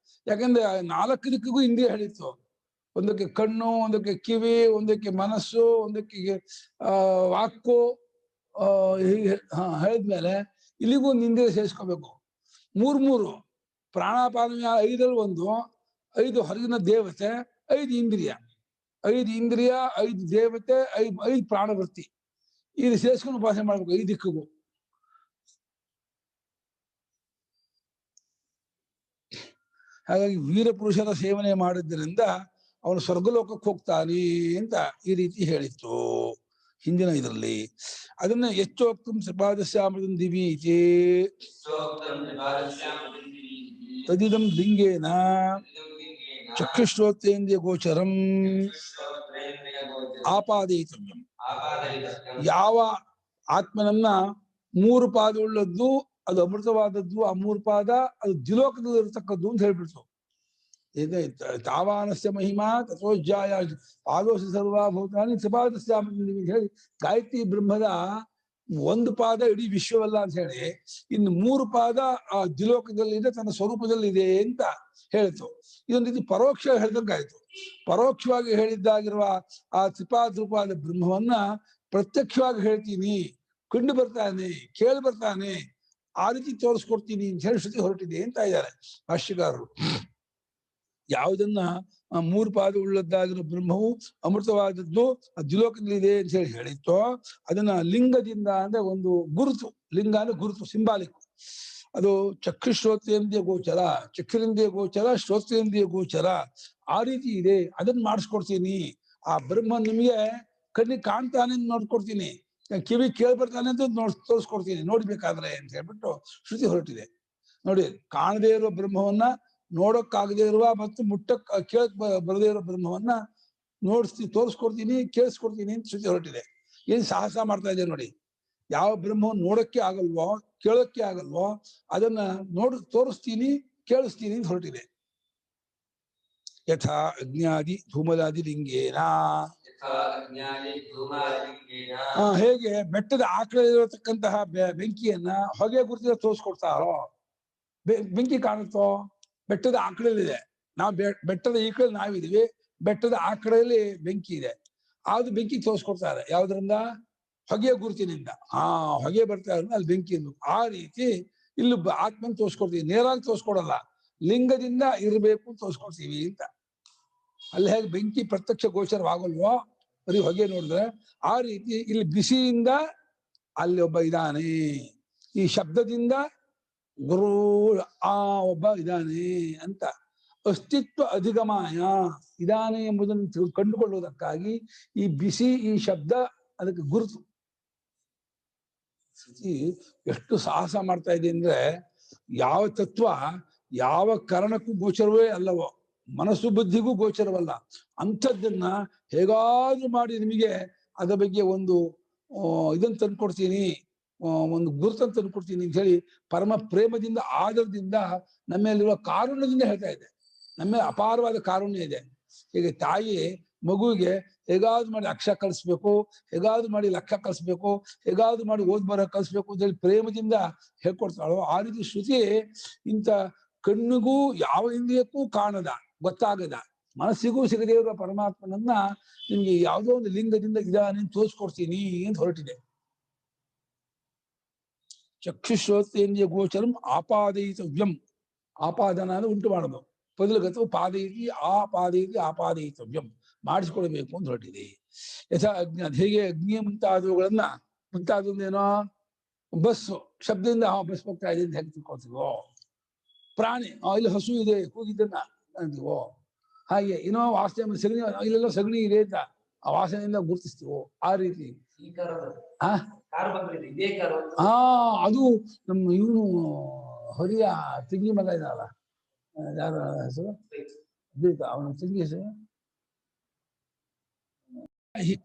ಯಾಕಂದ್ರೆ 4 ದಿಕ್ಕಿಗೂ ಇಂದ್ರಿಯ ಹೇಳಿತ್ತು. ಒಂದಕ್ಕೆ ಕಣ್ಣು, ಒಂದಕ್ಕೆ ಕಿವಿ, ಒಂದಕ್ಕೆ ಮನಸ್ಸು, ಒಂದಕ್ಕೆ ವಾಕು ಹೀಗೆ ಹೇಳಿದ್ಮೇಲೆ ಇಲ್ಲಿಗೂ ಒಂದು ಇಂದ್ರಿಯ ಸೇರಿಸ್ಕೋಬೇಕು. 3 ಪ್ರಾಣಾಪಾನ 5ರಲ್ಲಿ 1, 5 ಹೊರಗಿನ ದೇವತೆ, 5 ಇಂದ್ರಿಯ, 5 ಇಂದ್ರಿಯ, 5 ದೇವತೆ, 5 ಪ್ರಾಣವೃತ್ತಿ, ಇದು ಸೇರಿಸ್ಕೊಂಡು ಉಪಾಸನೆ ಮಾಡ್ಬೇಕು 5 ದಿಕ್ಕಿಗೂ. ಹಾಗಾಗಿ ವೀರ ಪುರುಷರ ಸೇವನೆ ಮಾಡಿದ್ದರಿಂದ ಅವನು ಸ್ವರ್ಗಲೋಕಕ್ಕೆ ಹೋಗ್ತಾನೆ ಅಂತ ಈ ರೀತಿ ಹೇಳಿತ್ತು ಹಿಂದಿನ ಇದರಲ್ಲಿ. ಅದನ್ನ ಹೆಚ್ಚೋಕ್ತಂ ಶ್ರೀಪಾದಸ್ಯಾಮೃತಂ ದಿವೀಚೇ ತದಿದಂ ಲಿಂಗೇನ ಚಕ್ಷುಶ್ರೋತ್ರೇಂದ್ರಿಯ ಗೋಚರಂ ಆಪಾದಯಿತವ್ಯಂ. ಯಾವ ಆತ್ಮನನ್ನ 3 ಪಾದವುಳ್ಳದ್ದು ಅದು ಅಮೃತವಾದದ್ದು, ಆ 3 ಪಾದ ಅದು ದ್ವಿಲೋಕದಲ್ಲಿ ಇರತಕ್ಕದ್ದು ಅಂತ ಹೇಳ್ಬಿಡ್ತು. ತಾವಾನಸ್ಯ ಮಹಿಮಾ ತಥೋಜ್ಜಾಯ ಪಾದೋಸಿ ಸರ್ವಭೂತಾನಿ ತ್ರಿಪಾದಸ್ಯ ಅಂತ ಹೇಳಿ ಗಾಯತ್ರಿ ಬ್ರಹ್ಮದ 1 ಪಾದ ಇಡೀ ವಿಶ್ವವಲ್ಲ ಅಂತ ಹೇಳಿ, ಇನ್ನು 3 ಪಾದ ಆ ದ್ವಿಲೋಕದಲ್ಲಿ ಇದೆ, ತನ್ನ ಸ್ವರೂಪದಲ್ಲಿ ಇದೆ ಅಂತ ಹೇಳಿತು. ಇದೊಂದು ರೀತಿ ಪರೋಕ್ಷ ಹೇಳಿದಂಗಾಯ್ತು. ಪರೋಕ್ಷವಾಗಿ ಹೇಳಿದ್ದಾಗಿರುವ ಆ ತ್ರಿಪಾದ ಬ್ರಹ್ಮವನ್ನ ಪ್ರತ್ಯಕ್ಷವಾಗಿ ಹೇಳ್ತೀನಿ, ಕಂಡು ಬರ್ತಾನೆ, ಕೇಳಿ ಬರ್ತಾನೆ, ಆ ರೀತಿ ತೋರಿಸ್ಕೊಡ್ತೀನಿ ಅಂತ ಹೇಳಿ ಶ್ರುತಿ ಹೊರಟಿದೆ ಅಂತ ಇದ್ದಾರೆ ಭಾಷ್ಯಕಾರರು. ಯಾವುದನ್ನ 3 ಪಾದ ಉಳ್ಳದ್ದಾಗಿರೋ ಬ್ರಹ್ಮವು ಅಮೃತವಾದದ್ದು ದ್ವಿಲೋಕದಲ್ಲಿದೆ ಅಂತ ಹೇಳಿ ಹೇಳಿತ್ತೋ ಅದನ್ನ ಲಿಂಗದಿಂದ ಅಂದ್ರೆ ಒಂದು ಗುರುತು, ಲಿಂಗ ಅಂದ್ರೆ ಗುರುತು, ಸಿಂಬಾಲಿಕ್. ಅದು ಚಕ್ಷುಶ್ರೋತ್ರೇಂದ್ರಿಯ ಗೋಚರ, ಚಕ್ಷುರೇಂದ್ರಿಯ ಗೋಚರ, ಶ್ರೋತ್ರೇಂದ್ರಿಯ ಗೋಚರ, ಆ ರೀತಿ ಇದೆ, ಅದನ್ನ ಮಾಡಿಸ್ಕೊಡ್ತೀನಿ. ಆ ಬ್ರಹ್ಮ ನಿಮಗೆ ಕಣ್ಣಿಗೆ ಕಾಣ್ತಾನೆ ನೋಡ್ಕೊಡ್ತೀನಿ, ಕಿವಿ ಕೇಳ್ಬರ್ತಾನೆ ಅಂತ ತೋರಿಸ್ಕೊಡ್ತೀನಿ ನೋಡ್ಬೇಕಾದ್ರೆ ಅಂತ ಹೇಳ್ಬಿಟ್ಟು ಶ್ರುತಿ ಹೊರಟಿದೆ. ನೋಡಿ, ಕಾಣದೇ ಇರುವ ಬ್ರಹ್ಮವನ್ನ ನೋಡಕ್ಕಾಗದೇ ಇರುವ ಮತ್ತು ಮುಟ್ಟಕ್ ಕೇಳಕ್ ಬರದೇ ಇರೋ ಬ್ರಹ್ಮವನ್ನ ತೋರಿಸ್ಕೊಡ್ತೀನಿ, ಕೇಳಿಸ್ಕೊಡ್ತೀನಿ ಅಂತ ಶ್ರುತಿ ಹೊರಟಿದೆ. ಏನ್ ಸಾಹಸ ಮಾಡ್ತಾ ಇದೆ ನೋಡಿ. ಯಾವ ಬ್ರಹ್ಮವನ್ನು ನೋಡಕ್ಕೆ ಆಗಲ್ವೋ, ಕೇಳಕ್ಕೆ ಆಗಲ್ವೋ ಅದನ್ನ ತೋರಿಸ್ತೀನಿ, ಕೇಳಿಸ್ತೀನಿ ಅಂತ ಹೊರಟಿದೆ. ಯಥಾ ಅಗ್ನ್ಯಾದಿ ಧೂಮದಾದಿ ಲಿಂಗೇನ, ಹೇಗೆ ಬೆಟ್ಟದ ಆಕಳಲ್ಲಿರತಕ್ಕಂತಹ ಬೆಂಕಿಯನ್ನ ಹೊಗೆ ಗುರುತಿನ ತೋರಿಸ್ಕೊಡ್ತಾರೋ, ಬೆಂಕಿ ಕಾಣುತ್ತೋ, ಬೆಟ್ಟದ ಆಕಳಲ್ಲಿದೆ, ನಾವು ಬೆಟ್ಟದ ಈ ಕಡೆ ನಾವಿದೀವಿ, ಬೆಟ್ಟದ ಆ ಕಡೆಯಲ್ಲಿ ಬೆಂಕಿ ಇದೆ, ಅದು ಬೆಂಕಿ ತೋರಿಸ್ಕೊಡ್ತಾರೆ. ಯಾವ್ದ್ರಿಂದ? ಹೊಗೆಯ ಗುರುತಿನಿಂದ. ಹೊಗೆ ಬರ್ತಾ ಇರೋದು ಅಲ್ಲಿ ಬೆಂಕಿ. ಆ ರೀತಿ ಇಲ್ಲಿ ಆತ್ಮನ್ ತೋರಿಸ್ಕೊಡ್ತೀವಿ, ನೇರಾಗಿ ತೋರಿಸ್ಕೊಡಲ್ಲ, ಲಿಂಗದಿಂದ ಇರಬೇಕು ತೋರಿಸ್ಕೊಡ್ತೀವಿ ಅಂತ. ಅಲ್ಲಿ ಹೇಗೆ ಬೆಂಕಿ ಪ್ರತ್ಯಕ್ಷ ಗೋಚರವಾಗಲ್ವೋ ಬರೀ ಹೊಗೆ ನೋಡಿದ್ರೆ, ಆ ರೀತಿ ಇಲ್ಲಿ ಬಿಸಿಯಿಂದ ಅಲ್ಲಿ ಒಬ್ಬ ಇದ್ದಾನೆ, ಈ ಶಬ್ದದಿಂದ ಗುರು ಒಬ್ಬ ಇದ್ದಾನೆ ಅಂತ ಅಸ್ತಿತ್ವ ಅಧಿಗಮಾಯ ಇದಾನೆ ಎಂಬುದನ್ನು ಕಂಡುಕೊಳ್ಳುವುದಕ್ಕಾಗಿ ಈ ಬಿಸಿ, ಈ ಶಬ್ದ ಅದಕ್ಕೆ ಗುರುತು. ಎಷ್ಟು ಸಾಹಸ ಮಾಡ್ತಾ ಇದೆ ಅಂದ್ರೆ, ಯಾವ ತತ್ವ ಯಾವ ಕಾರಣಕ್ಕೂ ಗೋಚರವೇ ಅಲ್ಲವೋ, ಮನಸ್ಸು ಬುದ್ಧಿಗೂ ಗೋಚರವಲ್ಲ, ಅಂಥದ್ದನ್ನ ಹೇಗಾದ್ರೂ ಮಾಡಿ ನಿಮಗೆ ಅದರ ಬಗ್ಗೆ ಒಂದು ಇದನ್ನು ತಂದ್ಕೊಡ್ತೀನಿ, ಒಂದು ಗುರುತನ್ನು ತಂದ್ಕೊಡ್ತೀನಿ ಅಂತ ಹೇಳಿ ಪರಮ ಪ್ರೇಮದಿಂದ, ಆದರದಿಂದ, ನಮ್ಮಲ್ಲಿರುವ ಕಾರುಣ್ಯದಿಂದ ಹೇಳ್ತಾ ಇದೆ. ನಮ್ಮ ಅಪಾರವಾದ ಕಾರುಣ್ಯ ಇದೆ. ಹೀಗೆ ತಾಯಿ ಮಗುವಿಗೆ ಹೇಗಾದ್ರೂ ಮಾಡಿ ಅಕ್ಷರ ಕಲಿಸ್ಬೇಕು, ಹೇಗಾದ್ರೂ ಮಾಡಿ ಲೆಕ್ಕ ಕಲಿಸ್ಬೇಕು, ಹೇಗಾದ್ರೂ ಮಾಡಿ ಓದ್ ಬರ ಕಲಿಸ್ಬೇಕು ಅಂತ ಹೇಳಿ ಪ್ರೇಮದಿಂದ ಹೇಳ್ಕೊಡ್ತಾಳೋ, ಆ ರೀತಿ ಶ್ರುತಿ ಇಂಥ ಕಣ್ಣಿಗೂ ಯಾವ ಇಂದ್ರಿಯಕ್ಕೂ ಕಾಣದ, ಗೊತ್ತಾಗದ, ಮನಸ್ಸಿಗೂ ಸಿಗದೇ ಇರುವ ಪರಮಾತ್ಮನನ್ನ ನಿಮ್ಗೆ ಯಾವುದೋ ಒಂದು ಲಿಂಗದಿಂದ ಇದಾನೆ ತೋರಿಸ್ಕೊಡ್ತೀನಿ ಅಂತ ಹೊರಟಿದೆ. ಚಕ್ಷುಶ್ರೋತ್ರೇಂದ್ರಿಯ ಗೋಚರಂ ಆಪಾದಯಿತವ್ಯಂ. ಆಪಾದನ ಅಂದ್ರೆ ಉಂಟು ಮಾಡೋದು, ಪದಲಗತವು ಪಾದಯಿತಿ, ಆಪಾದಯಿತವ್ಯಂ, ಮಾಡಿಸ್ಕೊಳ್ಬೇಕು ಅಂತ ಹೊರಟಿದೆ. ಯಥಾ ಅಗ್ನಿ, ಹೇಗೆ ಅಗ್ನಿಯ ಮುಂತಾದೊಂದೇನೋ ಬಸ್ಸು ಶಬ್ದದಿಂದ ಬಸ್ ಹೋಗ್ತಾ ಇದೆ ಅಂತ ಹೇಗೆ ತಿಳ್ಕೊಳ್ತೀವೋ, ಪ್ರಾಣಿ ಇಲ್ಲಿ ಹಸು ಇದೆ ಕೂಗಿದ್ದನ್ನ ಅಂತೀವೋ, ಹಾಗೆ ಏನೋ ವಾಸನೆ ಸಗಣಿ, ಇಲ್ಲೆಲ್ಲ ಸಗಣಿ ಇದೆ ಅಂತ ಆ ವಾಸನೆಯಿಂದ ಗುರುತಿಸ್ತೀವೋ, ಆ ರೀತಿ. ಅದು ನಮ್ಮ ಇವನು ಹರಿಯ ತಂಗಿ ಮಗ ಇದ್ದಾನಲ್ಲ, ಯಾರ ಹೆಸರು? ಅದ್ವೈತ, ಅವನ ತಂಗಿ ಹೆಸರು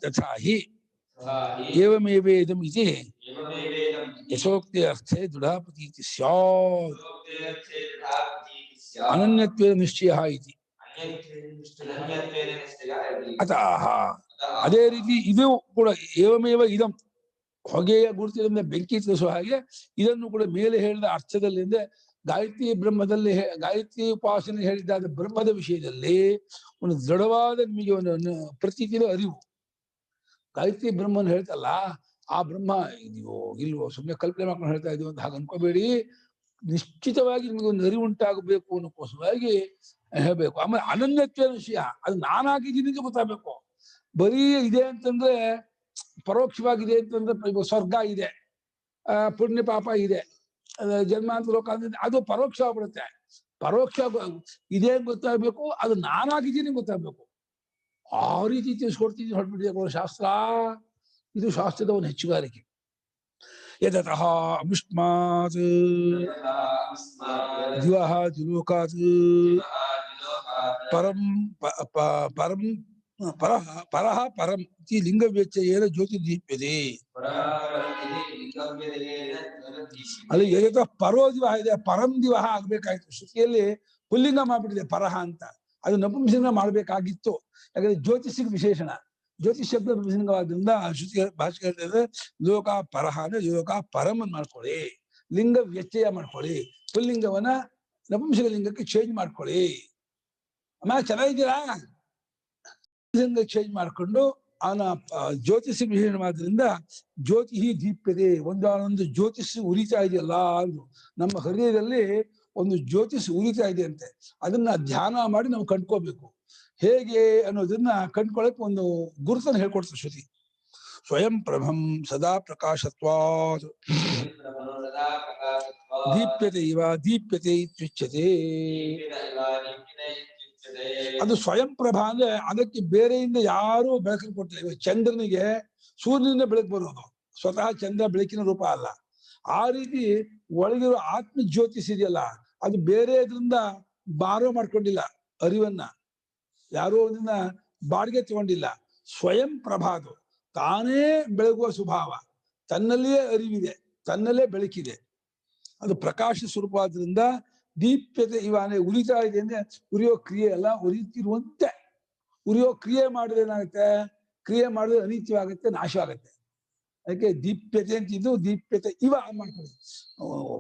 ತಥಾ ಹಿ ಏವಮೇವೇದಂ ಇತಿ ಯಶೋಕ್ತಿ ಅರ್ಥೇ ದೃಢಾಪತೀತಿ ಸ್ಯಾತ್ ಅನನ್ಯತ್ವೇನ ನಿಶ್ಚಯ ಇತಿ. ಅತಃ ಅದೇ ರೀತಿ ಇದು ಕೂಡ ಏವಮೇವ ಇದಂ, ಹೊಗೆಯ ಗುರುತಿನಿಂದ ಬೆಂಕಿ ತಿಳಿಸುವ ಹಾಗೆ ಇದನ್ನು ಕೂಡ ಮೇಲೆ ಹೇಳಿದ ಅರ್ಥದಲ್ಲಿಂದ ಗಾಯತ್ರಿ ಬ್ರಹ್ಮದಲ್ಲಿ ಗಾಯತ್ರಿ ಉಪಾಸನೆ ಹೇಳಿದ್ದಾದ ಬ್ರಹ್ಮದ ವಿಷಯದಲ್ಲಿ ಒಂದು ದೃಢವಾದ ನಿಮಗೆ ಒಂದು ಪ್ರತೀತಿಯ ಅರಿವು. ಗಾಯತ್ರಿ ಬ್ರಹ್ಮನ್ ಹೇಳ್ತಲ್ಲ, ಆ ಬ್ರಹ್ಮ ಇದೆಯೋ ಇಲ್ವೋ ಸುಮ್ಮನೆ ಕಲ್ಪನೆ ಮಾಡ್ಕೊಂಡು ಹೇಳ್ತಾ ಇದೀವಿ ಅಂತ ಹಾಗೆ ಅನ್ಕೋಬೇಡಿ. ನಿಶ್ಚಿತವಾಗಿ ನಿಮಗೆ ಒಂದು ಅರಿವು ಉಂಟಾಗಬೇಕು ಅನ್ನೋಕ್ಕೋಸ್ಕರವಾಗಿ ಹೇಳ್ಬೇಕು. ಆಮೇಲೆ ಅನನ್ಯತ್ವ ವಿಷಯ, ಅದು ನಾನಾಗಿದ್ದೀನಿ ಅಂತ ಗೊತ್ತಾಗಬೇಕು. ಬರೀ ಇದೆ ಅಂತಂದ್ರೆ ಪರೋಕ್ಷವಾಗಿದೆ ಅಂತಂದ್ರೆ ಸ್ವರ್ಗ ಇದೆ, ಪುಣ್ಯ ಪಾಪ ಇದೆ, ಜನ್ಮಾಂತರ ಲೋಕ ಅಂದ್ರೆ ಅದು ಪರೋಕ್ಷ ಆಗ್ಬಿಡುತ್ತೆ. ಪರೋಕ್ಷ ಇದೆ ಅಂತ ಗೊತ್ತಾಗ್ಬೇಕು, ಅದು ನಾನಾಗಿದ್ದೀನಿ ಗೊತ್ತಾಗ್ಬೇಕು. ಆ ರೀತಿ ತಿಳಿಸ್ಕೊಡ್ತೀನಿ ಹೊರಟ್ಬಿಟ್ಟಿದೆ ಶಾಸ್ತ್ರ. ಇದು ಶಾಸ್ತ್ರದ ಒಂದು ಹೆಚ್ಚುಗಾರಿಕೆ. ಯದತಃ ಅಮಿಷ್ಮಾತ್ ದಿವಃ ದ್ವಿಲೋಕಾತ್ ಪರಂ ಪರಂ ಪರಃ ಪರಃ ಪರಂ ಇತಿ ಲಿಂಗವ್ಯತ್ಯಯೇನ ಜ್ಯೋತಿರ್ದೀಪ್ಯತೆ. ಅಲ್ಲಿ ಯದತಃ ಪರೋ ದಿವಹ ಇದೆ, ಪರಂ ದಿವಹ ಆಗ್ಬೇಕಾಯ್ತು. ಶ್ರುತಿಯಲ್ಲಿ ಪುಲ್ಲಿಂಗ ಮಾಡ್ಬಿಟ್ಟಿದೆ ಪರಹ ಅಂತ, ಅದು ನಪುಂಸಕ ಮಾಡ್ಬೇಕಾಗಿತ್ತು. ಯಾಕಂದ್ರೆ ಜ್ಯೋತಿಷಿಗೆ ವಿಶೇಷಣ, ಜ್ಯೋತಿಷ್ ಶಬ್ದ ನಪುಂಸಕವಾದ್ರಿಂದ ಶ್ರುತಿ ಭಾಷೆ ಹೇಳ್ತಾರೆ ಲೋಕ ಪರಹ ಅಂದ್ರೆ ಲೋಕ ಪರಂ ಅನ್ನು ಮಾಡ್ಕೊಳ್ಳಿ, ಲಿಂಗ ವ್ಯತ್ಯಯ ಮಾಡ್ಕೊಳ್ಳಿ, ಪುಲ್ಲಿಂಗವನ್ನ ನಪುಂಸಕ ಲಿಂಗಕ್ಕೆ ಚೇಂಜ್ ಮಾಡ್ಕೊಳ್ಳಿ. ಆಮೇಲೆ ಚೆನ್ನಾಗಿದ್ದೀರಾ, ಲಿಂಗ ಚೇಂಜ್ ಮಾಡ್ಕೊಂಡು ಅವನ ಜ್ಯೋತಿಷಿ ವಿಶೇಷವಾದ್ರಿಂದ ಜ್ಯೋತಿ ದೀಪ್ಯತೆ, ಒಂದಾನೊಂದು ಜ್ಯೋತಿಷ್ ಉರಿತಾ ಇದೆಯಲ್ಲ ಅಂದ್ರು. ನಮ್ಮ ಹೃದಯದಲ್ಲಿ ಒಂದು ಜ್ಯೋತಿಷ್ ಉರಿತಾ ಇದೆ ಅಂತೆ, ಅದನ್ನ ಧ್ಯಾನ ಮಾಡಿ ನಾವು ಕಂಡ್ಕೋಬೇಕು. ಹೇಗೆ ಅನ್ನೋದನ್ನ ಕಂಡ್ಕೊಳ್ಳಕ್ಕೆ ಒಂದು ಗುರುತನ್ನು ಹೇಳ್ಕೊಡ್ತಾರೆ ಶ್ರುತಿ. ಸ್ವಯಂ ಪ್ರಭಂ ಸದಾ ಪ್ರಕಾಶತ್ವಾತ್ ದೀಪ್ಯತೆ ಇವ ದೀಪ್ಯತೆ ಇತ್ಯುಚ್ಯತೆ. ಅದು ಸ್ವಯಂ ಪ್ರಭಾ ಅಂದ್ರೆ ಅದಕ್ಕೆ ಬೇರೆಯಿಂದ ಯಾರು ಬೆಳಕನ್ನು ಕೊಟ್ಟಿಲ್ಲ. ಇವಾಗ ಚಂದ್ರನಿಗೆ ಸೂರ್ಯನಿಂದ ಬೆಳಕು ಬರೋದು, ಸ್ವತಃ ಚಂದ್ರ ಬೆಳಕಿನ ರೂಪ ಅಲ್ಲ. ಆ ರೀತಿ ಒಳಗಿರೋ ಆತ್ಮ ಜ್ಯೋತಿಷ್ ಇದೆಯಲ್ಲ, ಅದು ಬೇರೆ ಇದರಿಂದ ಬಾರೋ ಮಾಡ್ಕೊಂಡಿಲ್ಲ, ಅರಿವನ್ನ ಯಾರೋ ಅದನ್ನ ಬಾಡಿಗೆ ತಗೊಂಡಿಲ್ಲ. ಸ್ವಯಂ ಪ್ರಭಾದು, ತಾನೇ ಬೆಳಗುವ ಸ್ವಭಾವ, ತನ್ನಲ್ಲಿಯೇ ಅರಿವಿದೆ, ತನ್ನಲ್ಲೇ ಬೆಳಕಿದೆ. ಅದು ಪ್ರಕಾಶ ಸ್ವರೂಪ ಆದ್ರಿಂದ ದೀಪ್ಯತೆ ಇವಾನೆ ಉರಿತಾ ಇದೆ ಅಂದ್ರೆ ಉರಿಯೋ ಕ್ರಿಯೆ ಅಲ್ಲ, ಉರಿತಿರುವಂತೆ. ಉರಿಯೋ ಕ್ರಿಯೆ ಮಾಡಿದ್ರೆ ಏನಾಗುತ್ತೆ, ಕ್ರಿಯೆ ಮಾಡಿದ್ರೆ ಅನಿತ್ಯವಾಗುತ್ತೆ, ನಾಶವಾಗುತ್ತೆ. ಅದಕ್ಕೆ ದೀಪ್ಯತೆ ಅಂತಿದ್ದು ದೀಪ್ಯತೆ ಇವ ಮಾಡ್ಕೊಳ್ಳಿ.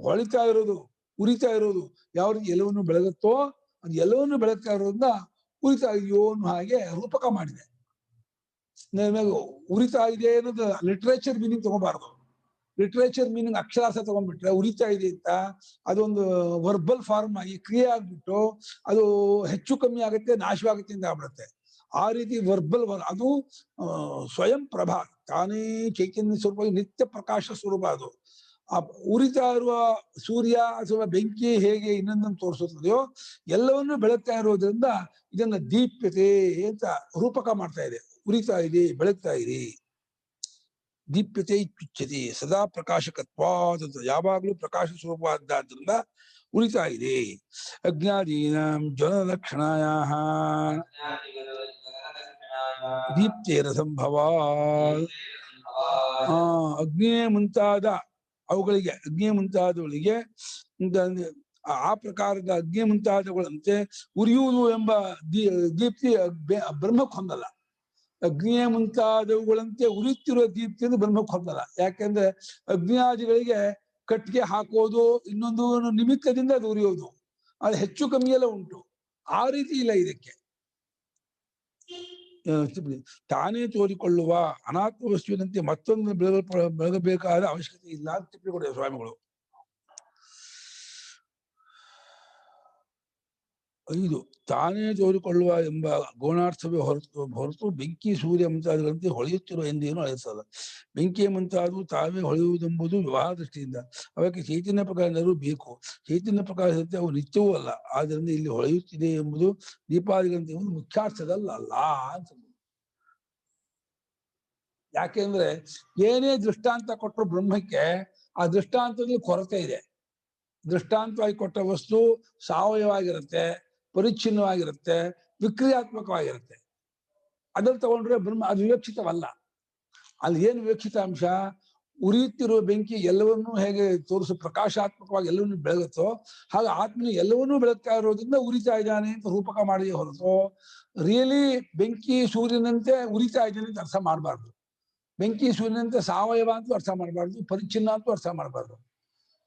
ಹೊಳಿತಾ ಇರೋದು, ಉರಿತಾ ಇರೋದು ಯಾವ ರೀತಿ ಎಲ್ಲವನ್ನು ಬೆಳಗುತ್ತೋ ಅದು ಎಲ್ಲವನ್ನು ಬೆಳಗ್ತಾ ಇರೋದ್ರಿಂದ ಉರಿತಾ ಇದೆಯೋ ಅನ್ನೋ ಹಾಗೆ ರೂಪಕ ಮಾಡಿದೆ. ಉರಿತಾ ಇದೆ ಅನ್ನೋದು ಲಿಟ್ರೇಚರ್ ಮೀನಿಂಗ್ ತಗೋಬಾರ್ದು. ಲಿಟ್ರೇಚರ್ ಮೀನಿಂಗ್ ಅಕ್ಷರಾರ್ಥ ತಗೊಂಡ್ಬಿಟ್ರೆ ಉರಿತಾ ಇದೆ ಅಂತ ಅದೊಂದು ವರ್ಬಲ್ ಫಾರ್ಮ್ ಆಗಿ ಕ್ರಿಯೆ ಆಗ್ಬಿಟ್ಟು ಅದು ಹೆಚ್ಚು ಕಮ್ಮಿ ಆಗುತ್ತೆ, ನಾಶವಾಗುತ್ತೆ ಅಂತ ಆಗ್ಬಿಡುತ್ತೆ. ಆ ರೀತಿ ವರ್ಬಲ್ ಅದು ಸ್ವಯಂ ಪ್ರಭಾ, ತಾನೇ ಚೈತನ್ಯ ಸ್ವರೂಪ, ನಿತ್ಯ ಪ್ರಕಾಶ ಸ್ವರೂಪ. ಅದು ಆ ಉರಿತಾ ಇರುವ ಸೂರ್ಯ ಅಥವಾ ಬೆಂಕಿ ಹೇಗೆ ಇನ್ನೊಂದನ್ನು ತೋರಿಸುತ್ತದೆಯೋ ಎಲ್ಲವನ್ನೂ ಬೆಳಗ್ತಾ ಇರೋದ್ರಿಂದ ಇದನ್ನ ದೀಪ್ಯತೆ ಅಂತ ರೂಪಕ ಮಾಡ್ತಾ ಇದೆ. ಉರಿತಾ ಇದೆ, ಬೆಳಗ್ತಾ ಇದೆ. ದೀಪ್ಯತೆ ಇತ್ಯುಚ್ಯತೆ ಸದಾ ಪ್ರಕಾಶಕತ್ವಾದ, ಯಾವಾಗಲೂ ಪ್ರಕಾಶ ಸ್ವರೂಪವಾದ್ದರಿಂದ ಉರಿತಾ ಇದೆ. ಅಜ್ಞಾದೀನಾಂ ಜ್ವಲನ ಲಕ್ಷಣಾಯಾಃ ದೀಪ್ತೇನ ಸಂಭವಾತ್. ಅಗ್ನಿಯೇ ಮುಂತಾದ ಅವುಗಳಿಗೆ, ಅಗ್ನಿಯೇ ಮುಂತಾದವುಗಳಿಗೆ ಆ ಪ್ರಕಾರದ ಅಗ್ನಿ ಮುಂತಾದವುಗಳಂತೆ ಉರಿಯುವುದು ಎಂಬ ದೀಪ್ತಿ ಬ್ರಹ್ಮಕ್ಕೆ ಹೊಂದಲ್ಲ. ಅಗ್ನಿಯ ಮುಂತಾದವುಗಳಂತೆ ಉರಿಯುತ್ತಿರುವ ದೀಪ್ತಿಯನ್ನು ಬ್ರಹ್ಮಕ್ಕೆ ಹೊಂದಲ್ಲ. ಯಾಕೆಂದ್ರೆ ಅಗ್ನಿಯಾದಿಗಳಿಗೆ ಕಟ್ಟಿಗೆ ಹಾಕೋದು ಇನ್ನೊಂದು ನಿಮಿತ್ತದಿಂದ ಅದು ಉರಿಯೋದು, ಅದು ಹೆಚ್ಚು ಕಮ್ಮಿ ಎಲ್ಲ ಉಂಟು. ಆ ರೀತಿ ಇಲ್ಲ ಇದಕ್ಕೆ. ತಾನೇ ತೋರಿಕೊಳ್ಳುವ ಅನಾತ್ಮ ವಸ್ತುವಿನಂತೆ ಮತ್ತೊಂದು ಬೆಳಗಬೇಕಾದ ಅವಶ್ಯಕತೆ ಇಲ್ಲ ಅಂತ ಟಿಪ್ಪಣಿ ಕೊಟ್ಟಿದ್ದಾರೆ ಸ್ವಾಮಿಗಳು. 5 ತಾನೇ ತೋರಿಕೊಳ್ಳುವ ಎಂಬ ಗೌಣಾರ್ಥವೇ ಹೊರತು ಬೆಂಕಿ ಸೂರ್ಯ ಮುಂತಾದರಂತೆ ಹೊಳೆಯುತ್ತಿರುವ ಎಂದೇನು ಅಳಿಸಲ್ಲ. ಬೆಂಕಿಯ ಮುಂತಾದವು ತಾವೇ ಹೊಳೆಯುವುದೆಂಬುದು ವಿವಾಹ ದೃಷ್ಟಿಯಿಂದ. ಅವಕ್ಕೆ ಚೈತನ್ಯ ಪ್ರಕಾಶನರು ಬೇಕು. ಚೈತನ್ಯ ಪ್ರಕಾಶದಂತೆ ಅವು ನಿತ್ಯವೂ ಅಲ್ಲ. ಆದ್ದರಿಂದ ಇಲ್ಲಿ ಹೊಳೆಯುತ್ತಿದೆ ಎಂಬುದು ದೀಪಾದಿಗಳಂತೆ ಎಂಬುದು ಮುಖ್ಯಾರ್ಥದಲ್ಲ ಅಲ್ಲ ಅಂತ. ಯಾಕೆಂದ್ರೆ ಏನೇ ದೃಷ್ಟಾಂತ ಕೊಟ್ಟರು ಬ್ರಹ್ಮಕ್ಕೆ ಆ ದೃಷ್ಟಾಂತದಲ್ಲಿ ಕೊರತೆ ಇದೆ. ದೃಷ್ಟಾಂತವಾಗಿ ಕೊಟ್ಟ ವಸ್ತು ಸಾವಯವವಾಗಿರುತ್ತೆ, ಪರಿಚ್ಛಿನ್ನವಾಗಿರುತ್ತೆ, ವಿಕ್ರಿಯಾತ್ಮಕವಾಗಿರುತ್ತೆ. ಅದ್ರಲ್ಲಿ ತಗೊಂಡ್ರೆ ಬ್ರಹ್ಮ ಅದು ವಿವಕ್ಷಿತವಲ್ಲ. ಅಲ್ಲಿ ಏನು ವಿವಕ್ಷಿತ ಅಂಶ, ಉರಿಯುತ್ತಿರುವ ಬೆಂಕಿ ಎಲ್ಲವನ್ನೂ ಹೇಗೆ ತೋರಿಸು ಪ್ರಕಾಶಾತ್ಮಕವಾಗಿ ಎಲ್ಲವನ್ನೂ ಬೆಳಗುತ್ತೋ ಹಾಗೆ ಆತ್ಮನು ಎಲ್ಲವನ್ನೂ ಬೆಳಗ್ತಾ ಇರೋದ್ರಿಂದ ಉರಿತಾ ಇದ್ದಾನೆ ಅಂತ ರೂಪಕ ಮಾಡಿದೆ ಹೊರತು ರಿಯಲಿ ಬೆಂಕಿ ಸೂರ್ಯನಂತೆ ಉರಿತಾ ಇದ್ದಾನೆ ಅಂತ ಅರ್ಥ ಮಾಡಬಾರ್ದು. ಬೆಂಕಿ ಸೂರ್ಯನಂತೆ ಸಾವಯವ ಅಂತೂ ಅರ್ಥ ಮಾಡಬಾರ್ದು, ಪರಿಚ್ಛಿನ್ನ ಅಂತೂ ಅರ್ಥ ಮಾಡಬಾರ್ದು.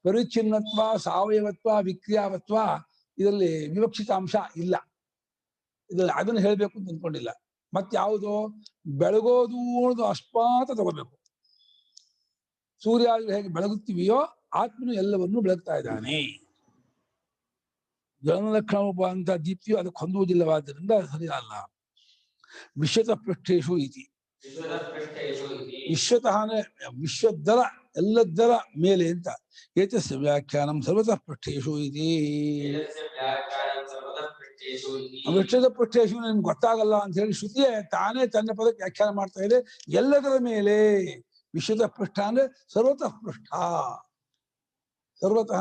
ಪರಿಚ್ಛಿನ್ನತ್ವ, ಸಾವಯವತ್ವ, ವಿಕ್ರಿಯಾವತ್ವ ಇದರಲ್ಲಿ ವಿವಕ್ಷಿತಾಂಶ ಇಲ್ಲ. ಇದರಲ್ಲಿ ಅದನ್ನು ಹೇಳ್ಬೇಕು ಅಂತ ಅಂದ್ಕೊಂಡಿಲ್ಲ. ಮತ್ತೆ ಯಾವುದು ಬೆಳಗೋದು ಅನ್ನೋದು ಅಸ್ಪಾತ ತಗೋಬೇಕು. ಸೂರ್ಯ ಹೇಗೆ ಬೆಳಗುತ್ತೀವಿಯೋ ಆತ್ಮನು ಎಲ್ಲವನ್ನೂ ಬೆಳಗ್ತಾ ಇದ್ದಾನೆ. ಜ್ಞಾನಲಕ್ಷಣ ರೂಪ ಅಂತ ದೀಪ್ತಿಯು ಅದಕ್ಕೆ ಹೊಂದುವುದಿಲ್ಲವಾದ್ದರಿಂದ ಸರಿ ಅಲ್ಲ. ವಿಶ್ವತಃ ಪೃಷ್ಠೇಶು ಇತಿ. ವಿಶ್ವತಃ ಅಂದ್ರೆ ವಿಶ್ವದ್ದರ ಎಲ್ಲದ್ದರ ಮೇಲೆ ಅಂತ. ಏತಸ್ಯ ವ್ಯಾಖ್ಯಾನಂ ಸರ್ವತಃ ಪೃಷ್ಠೇಶು ಇತಿ. ವಿಶ್ವದ ಪೃಷ್ಠೇಶು ನಿಮ್ಗೆ ಗೊತ್ತಾಗಲ್ಲ ಅಂತ ಹೇಳಿ ಶ್ರುತಿಯೇ ತಾನೇ ತನ್ನ ಪದಕ್ಕೆ ವ್ಯಾಖ್ಯಾನ ಮಾಡ್ತಾ ಇದೆ. ಎಲ್ಲದರ ಮೇಲೆ. ವಿಶ್ವದ ಪೃಷ್ಠ ಅಂದ್ರೆ ಸರ್ವತಃ ಪೃಷ್ಠ. ಸರ್ವತಃ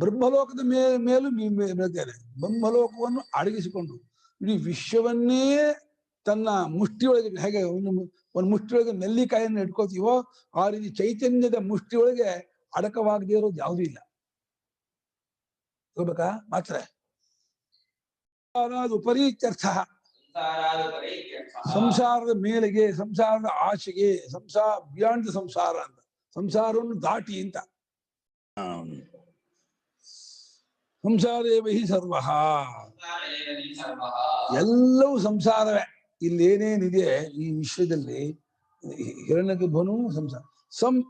ಬ್ರಹ್ಮಲೋಕದ ಮೇಲೂ ಬೆಳತೇನೆ. ಬ್ರಹ್ಮಲೋಕವನ್ನು ಅಡಗಿಸಿಕೊಂಡು ಇಡೀ ವಿಶ್ವವನ್ನೇ ತನ್ನ ಮುಷ್ಟಿಯೊಳಗೆ, ಹೇಗೆ ಒಂದು ಮುಷ್ಟಿಯೊಳಗೆ ನೆಲ್ಲಿಕಾಯನ್ನು ಇಟ್ಕೋತೀವೋ ಆ ರೀತಿ ಚೈತನ್ಯದ ಮುಷ್ಟಿಯೊಳಗೆ ಅಡಕವಾಗದೇ ಇರೋದು ಯಾವುದೂ ಇಲ್ಲ. ಹೋಗ್ಬೇಕಾ ಮಾತ್ರ ಉಪರಿ ಇತ್ಯರ್ಥ. ಸಂಸಾರದ ಮೇಲೆಗೆ, ಸಂಸಾರದ ಆಚೆಗೆ, ಬಿಯಾಂಡ್ ದ ಸಂಸಾರ ಅಂತ, ಸಂಸಾರವನ್ನು ದಾಟಿ ಅಂತ. ಸಂಸಾರೇವ ಹಿ ಸರ್ವ, ಎಲ್ಲವೂ ಸಂಸಾರವೇ. ಇಲ್ಲೇನೇನಿದೆ ಈ ವಿಶ್ವದಲ್ಲಿ, ಹಿರಣ್ಯಗರ್ಭನೂ ಸಂಸಾರ.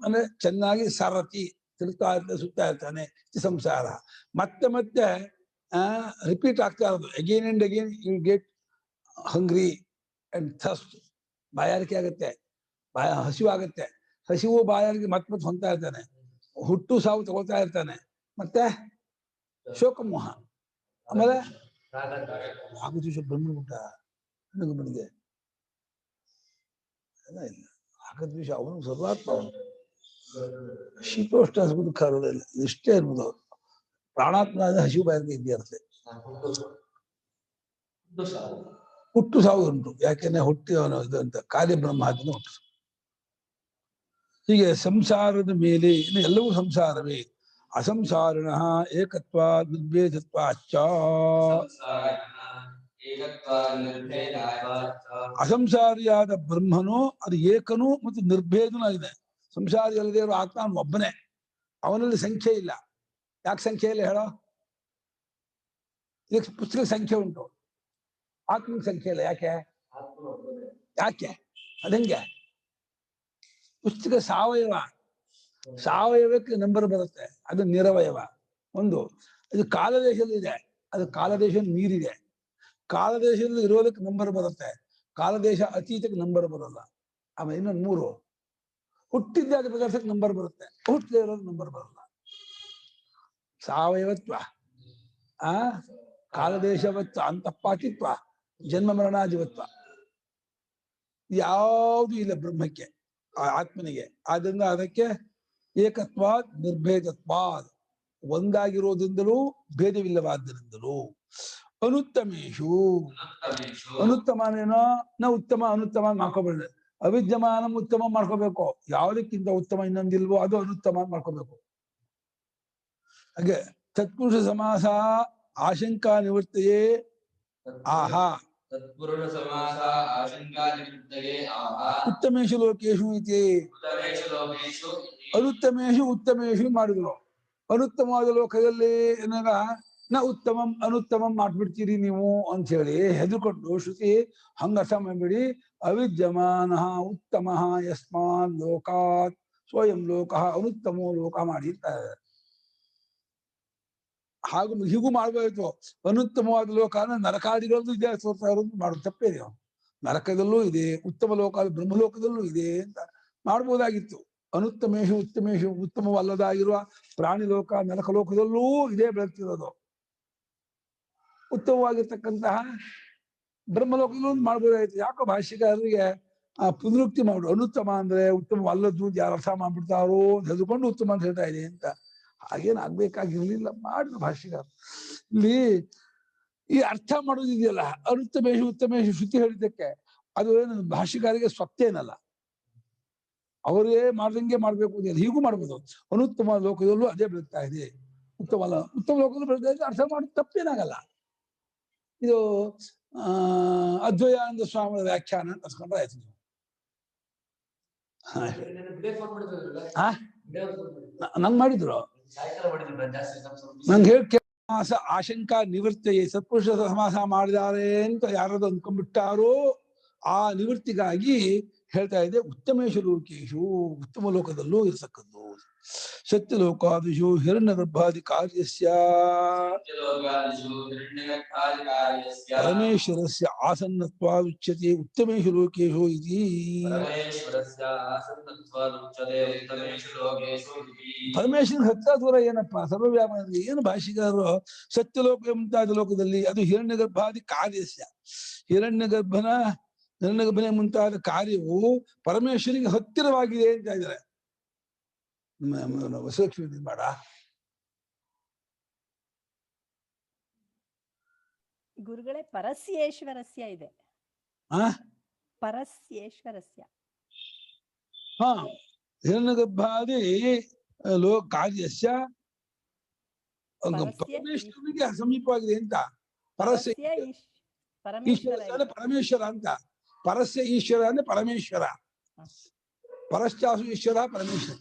ಅಂದ್ರೆ ಚೆನ್ನಾಗಿ ಸಾರಥಿ ತಿರುಗ್ತಾ ಇರ್ತಾನೆ, ಸುತ್ತಾ ಇರ್ತಾನೆ, ಸಂಸಾರ. ಮತ್ತೆ ಮತ್ತೆ ರಿಪೀಟ್ ಆಗ್ತಾ ಇರೋದು. Again and again you get hungry and thirst. ಬಾಯಾರಿಕೆ ಆಗುತ್ತೆ, ಹಸಿವು ಆಗುತ್ತೆ. ಹಸಿವು ಬಾಯಾರಿಕೆ ಮತ್ತೆ ಹೊಂದ್ತಾ ಇರ್ತಾನೆ. ಹುಟ್ಟು ಸಾವು ತಗೊಳ್ತಾ ಇರ್ತಾನೆ. ಮತ್ತೆ ಶೋಕಮೋಹ. ಆಮೇಲೆ ರಾಗದ್ವೇಷ ಬ್ರಹ್ಮಗುಡ್ಡ ನನಗೆ ಇಲ್ಲ. ರಾಗದ್ವೇಷ ಅವನು ಸರ್ವಾತ್ಮ, ಅವನು ಶೀತೋಷ್ಣ ದುಃಖ ಇರೋದಿಲ್ಲ. ಇಷ್ಟೇ ಇರ್ಬೋದು. ಪ್ರಾಣಾತ್ಮ ಹಸಿವು ಬಾಯಾರಿಕೆ ಇದ್ದೇ ಇರುತ್ತೆ. ಹುಟ್ಟು ಸಾವು ಉಂಟು. ಯಾಕೆಂದ್ರೆ ಹುಟ್ಟಿ ಅವನು ಇದು ಅಂತ ಕಾರ್ಯ ಬ್ರಹ್ಮಾದಿನ ಹುಟ್ಟು. ಹೀಗೆ ಸಂಸಾರದ ಮೇಲೆ ಎಲ್ಲವೂ ಸಂಸಾರವೇ. ಅಸಂಸಾರಿಣ ಏಕತ್ವ ನಿರ್ಭೇದತ್ವ ಅಚ್ಚ. ಅಸಂಸಾರಿಯಾದ ಬ್ರಹ್ಮನು ಅದು ಏಕನು ಮತ್ತು ನಿರ್ಭೇದನೂ ಆಗಿದೆ. ಸಂಸಾರಿ ಅಲ್ಲದೆ ಇರೋ ಆತ್ಮ ಒಬ್ಬನೇ, ಅವನಲ್ಲಿ ಸಂಖ್ಯೆ ಇಲ್ಲ. ಯಾಕೆ ಸಂಖ್ಯೆ ಇಲ್ಲ ಹೇಳೋ? ಇದಕ್ಕೆ ಪುಸ್ತಕ ಸಂಖ್ಯೆ ಉಂಟು, ಆತ್ಮನ ಸಂಖ್ಯೆ ಇಲ್ಲ. ಯಾಕೆ? ಯಾಕೆ ಅದಂಗೆ? ಪುಸ್ತಕ ಸಾವಯವ, ಸಾವಯವಕ್ಕೆ ನಂಬರ್ ಬರುತ್ತೆ, ಅದು ನಿರವಯವ. ಒಂದು ಇದು ಕಾಲದೇಶದಲ್ಲಿದೆ, ಅದು ಕಾಲದೇಶ ಮೀರಿದೆ. ಕಾಲದೇಶದಲ್ಲಿ ಇರೋದಕ್ಕೆ ನಂಬರ್ ಬರುತ್ತೆ, ಕಾಲದೇಶ ಅತೀತಕ್ಕೆ ನಂಬರ್ ಬರಲ್ಲ. ಆಮೇಲೆ ಇನ್ನೊಂದು ಮೂರು, ಹುಟ್ಟಿದ್ದ ಪದಾರ್ಥಕ್ಕೆ ನಂಬರ್ ಬರುತ್ತೆ, ಹುಟ್ಟದೇ ಇರೋದು ನಂಬರ್ ಬರಲ್ಲ. ಸಾವಯವತ್ವ, ಕಾಲದೇಶವತ್ವ, ಅಂತಃಪಾತಿತ್ವ, ಜನ್ಮ ಮರಣಾಧಿವತ್ವ ಯಾವುದು ಇಲ್ಲ ಬ್ರಹ್ಮಕ್ಕೆ, ಆತ್ಮನಿಗೆ. ಆದ್ರಿಂದ ಅದಕ್ಕೆ ಏಕತ್ವಾದ್ ನಿರ್ಭೇದತ್ವಾದ್, ಒಂದಾಗಿರೋದ್ರಿಂದಲೂ ಭೇದವಿಲ್ಲವಾದ್ದರಿಂದಲೂ. ಅನುತ್ತಮೇಶು, ಅನುತ್ತಮನೇನೋ ನಾ ಉತ್ತಮ ಅನುತ್ತಮ ಮಾಡ್ಕೋಬೇಡ. ಅವಿದ್ಯಮಾನ ಉತ್ತಮ ಮಾಡ್ಕೋಬೇಕು. ಯಾವುದಕ್ಕಿಂತ ಉತ್ತಮ ಇನ್ನೊಂದಿಲ್ವೋ ಅದು ಅನುತ್ತಮ ಮಾಡ್ಕೋಬೇಕು. ಹಾಗೆ ತತ್ಪುರುಷ ಸಮಾಸ ಆಶಂಕಾ ನಿವೃತ್ತಿಯೇ ಆಹಾ. ಉತ್ತಮೇಶು ಲೋಕೇಶು ಇತಿ. ಅನುತ್ತಮೇಶು ಉತ್ತಮೇಶು ಮಾಡಿದ್ರು. ಅನುತ್ತಮವಾದ ಲೋಕದಲ್ಲಿ ಏನಾಗ ನಾ ಉತ್ತಮಂ ಅನುತ್ತಮಂ ಮಾಡ್ಬಿಡ್ತೀರಿ ನೀವು ಅಂತ ಹೇಳಿ ಹೆದರ್ಕೊಂಡು ಶ್ರುತಿ ಹಂಗರ್ಥ ಮಾಡ್ಬಿಡಿ. ಅವಿದ್ಯಮಾನ ಉತ್ತಮ ಯಸ್ಮಾನ್ ಲೋಕಾತ್ ಸ್ವಯಂ ಲೋಕ ಅನುತ್ತಮೋ ಲೋಕ ಮಾಡಿರ್ತಾರೆ. ಹಾಗೂ ಹೀಗೂ ಮಾಡ್ಬೋದಾಯ್ತು. ಅನುತ್ತಮವಾದ ಲೋಕ ಅಂದ್ರೆ ನರಕಾದಿಗಳಲ್ಲೂ ಇದೆ ತೋರ್ತಾ ಇರೋದು ಮಾಡೋದು ತಪ್ಪೇನೆ. ನರಕದಲ್ಲೂ ಇದೆ, ಉತ್ತಮ ಲೋಕ ಬ್ರಹ್ಮಲೋಕದಲ್ಲೂ ಇದೆ ಅಂತ ಮಾಡ್ಬೋದಾಗಿತ್ತು. ಅನುತ್ತಮೇಶು ಉತ್ತಮೇಶು, ಉತ್ತಮವಲ್ಲದಾಗಿರುವ ಪ್ರಾಣಿ ಲೋಕ ನರಕಲೋಕದಲ್ಲೂ ಇದೇ ಬೆಳಗ್ತಿರೋದು. ಉತ್ತಮವಾಗಿರ್ತಕ್ಕಂತಹ ಬ್ರಹ್ಮಲೋಕದಲ್ಲೂ ಮಾಡ್ಬೋದಾಗಿತ್ತು. ಯಾಕೋ ಭಾಷ್ಯಕಾರರಿಗೆ ಪುನರುಕ್ತಿ ಮಾಡು, ಅನುತ್ತಮ ಅಂದ್ರೆ ಉತ್ತಮವಲ್ಲದ್ದು ಯಾರು ಅರ್ಥ ಮಾಡ್ಬಿಡ್ತಾರೋ ಹೆದರ್ಕೊಂಡು ಉತ್ತಮ ಅಂತ ಹೇಳ್ತಾ ಇದೆ ಅಂತ. ಹಾಗೇನು ಆಗ್ಬೇಕಾಗಿರ್ಲಿಲ್ಲ, ಮಾಡಿದ ಭಾಷ್ಯಕಾರ. ಇಲ್ಲಿ ಈ ಅರ್ಥ ಮಾಡೋದಿದೆಯಲ್ಲ, ಅನುತ್ತಮೇಶು ಉತ್ತಮೇಶು ಶ್ರುತಿ ಹೇಳಿದ್ದಕ್ಕೆ ಅದು ಏನು ಭಾಷ್ಯಕಾರಿಗೆ ಸ್ವತ್ತೇನಲ್ಲ, ಅವರೇ ಮಾಡ್ದಂಗೆ ಮಾಡ್ಬೇಕು ಅಂತ ಹೀಗೂ ಮಾಡ್ಬೋದು. ಅನುತ್ತಮ ಲೋಕದಲ್ಲೂ ಅದೇ ಬೆಳಗ್ತಾ ಇದೆ, ಉತ್ತಮ ಅಲ್ಲ ಉತ್ತಮ ಲೋಕದಲ್ಲೂ ಬೆಳಗ್ತಾ ಇದೆ, ಅರ್ಥ ಮಾಡೋದು ತಪ್ಪೇನಾಗಲ್ಲ. ಇದು ಅದ್ವಯಾನಂದ ಸ್ವಾಮಿಗಳ ವ್ಯಾಖ್ಯಾನ ಅಂತ ಅನ್ಸ್ಕೊಂಡ್ರೆ ಆಯ್ತು. ನಂಗೆ ಮಾಡಿದ್ರು. ನಂಗೆ ಹೇಳಿ ಸಮಾಸ ಆಶಂಕಾ ನಿವೃತ್ತಿ ಸತ್ಪುರುಷ ಸಮಾಸ ಮಾಡಿದ್ದಾರೆ ಅಂತ ಯಾರಾದ್ರು ಅಂದ್ಕೊಂಡ್ಬಿಟ್ಟಾರೋ ಆ ನಿವೃತ್ತಿಗಾಗಿ ಹೇಳ್ತಾ ಇದೆ. ಉತ್ತಮೇಶ ಲೋಕೇಶು, ಉತ್ತಮ ಲೋಕದಲ್ಲೂ ಇರತಕ್ಕದ್ದು. ಸತ್ಯಲೋಕಾದಿಶು ಹಿರಣ್ಯಗರ್ಭಾದಿ ಕಾರ್ಯಸ್ಯ ಪರಮೇಶ್ವರಸ್ಯ ಆಸನ್ನತ್ವಾದುಚ್ಯತೆ ಉತ್ತಮೇಶು ಲೋಕೇಶು ಇತಿ. ಪರಮೇಶ್ವರನ ಹತ್ರ ದೂರ ಏನಪ್ಪ, ಸರ್ವವ್ಯಾಪ ಏನು ಭಾಷಿಗಾರರು ಸತ್ಯಲೋಕ ಮುಂತಾದ ಲೋಕದಲ್ಲಿ ಅದು ಹಿರಣ್ಯಗರ್ಭಾದಿ ಕಾರ್ಯಸ್ಯ, ಹಿರಣ್ಯಗರ್ಭನೆ ಮುಂತಾದ ಕಾರ್ಯವು ಪರಮೇಶ್ವರಿಗೆ ಹತ್ತಿರವಾಗಿದೆ ಅಂತ ಇದ್ದಾರೆ. ವಸಲಕ್ಷ್ಮಿ ಮಾಡ ಗುರುಗಳೇ ಪರಸ್ಯೇಶ್ವರಸ್ಯ ಇದೆ. ಪರಸ್ಯೇಶ್ವರಸ್ಯ ಹಿರಣ್ಯಗರ್ಭಾದಿ ಕಾರ್ಯಸ್ಯ ಪರಮೇಶ್ವರನಿಗೆ ಸಮೀಪವಾಗಿದೆ ಅಂತ. ಪರಸ್ಯ ಈಶ್ವರ ಪರಮೇಶ್ವರ ಅಂತ. ಪರಸ್ಯ ಈಶ್ವರ ಅಂದ್ರೆ ಪರಮೇಶ್ವರ, ಪರಶ್ಚಾಸು ಈಶ್ವರ ಪರಮೇಶ್ವರ.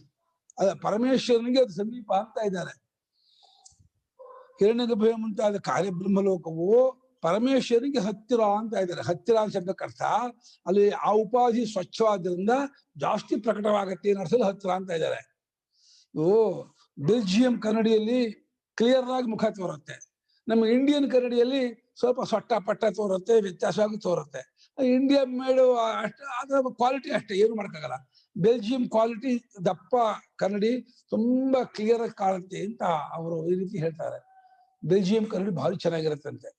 ಅದ ಪರಮೇಶ್ವರನಿಗೆ ಅದು ಸಮೀಪ ಅಂತ ಇದ್ದಾರೆ. ಹಿರಣ್ಯಗರ್ಭ ಮುಂತಾದ ಕಾರ್ಯಬ್ರಹ್ಮಲೋಕವು ಪರಮೇಶ್ವರನಿಗೆ ಹತ್ತಿರ ಅಂತ ಇದ್ದಾರೆ. ಹತ್ತಿರ ಶಬ್ದಕ್ಕೆ ಅರ್ಥ ಅಲ್ಲಿ ಆ ಉಪಾಧಿ ಸ್ವಚ್ಛವಾದ್ರಿಂದ ಜಾಸ್ತಿ ಪ್ರಕಟವಾಗತ್ತೆ ಅನ್ನಿಸಲು ಹತ್ತಿರ ಅಂತ ಇದ್ದಾರೆ. ಬೆಲ್ಜಿಯಂ ಕನ್ನಡಿಯಲ್ಲಿ ಕ್ಲಿಯರ್ ಆಗಿ ಮುಖ ತೋರುತ್ತೆ, ನಮ್ಮ ಇಂಡಿಯನ್ ಕನ್ನಡಿಯಲ್ಲಿ ಸ್ವಲ್ಪ ಸೊಟ್ಟ ಪಟ್ಟ ತೋರುತ್ತೆ, ವ್ಯತ್ಯಾಸವಾಗಿ ತೋರುತ್ತೆ. ಇಂಡಿಯಾ ಮೇಡು ಅಷ್ಟೇ, ಅದರ ಕ್ವಾಲಿಟಿ ಅಷ್ಟೇ, ಏನು ಮಾಡೋಕ್ಕಾಗಲ್ಲ. ಬೆಲ್ಜಿಯಂ ಕ್ವಾಲಿಟಿ ದಪ್ಪ ಕನ್ನಡಿ ತುಂಬಾ ಕ್ಲಿಯರ್ ಆಗಿ ಕಾಣುತ್ತೆ ಅಂತ ಅವರು ಈ ರೀತಿ ಹೇಳ್ತಾರೆ. ಬೆಲ್ಜಿಯಂ ಕನ್ನಡಿ ಭಾರಿ ಚೆನ್ನಾಗಿರುತ್ತಂತೆ,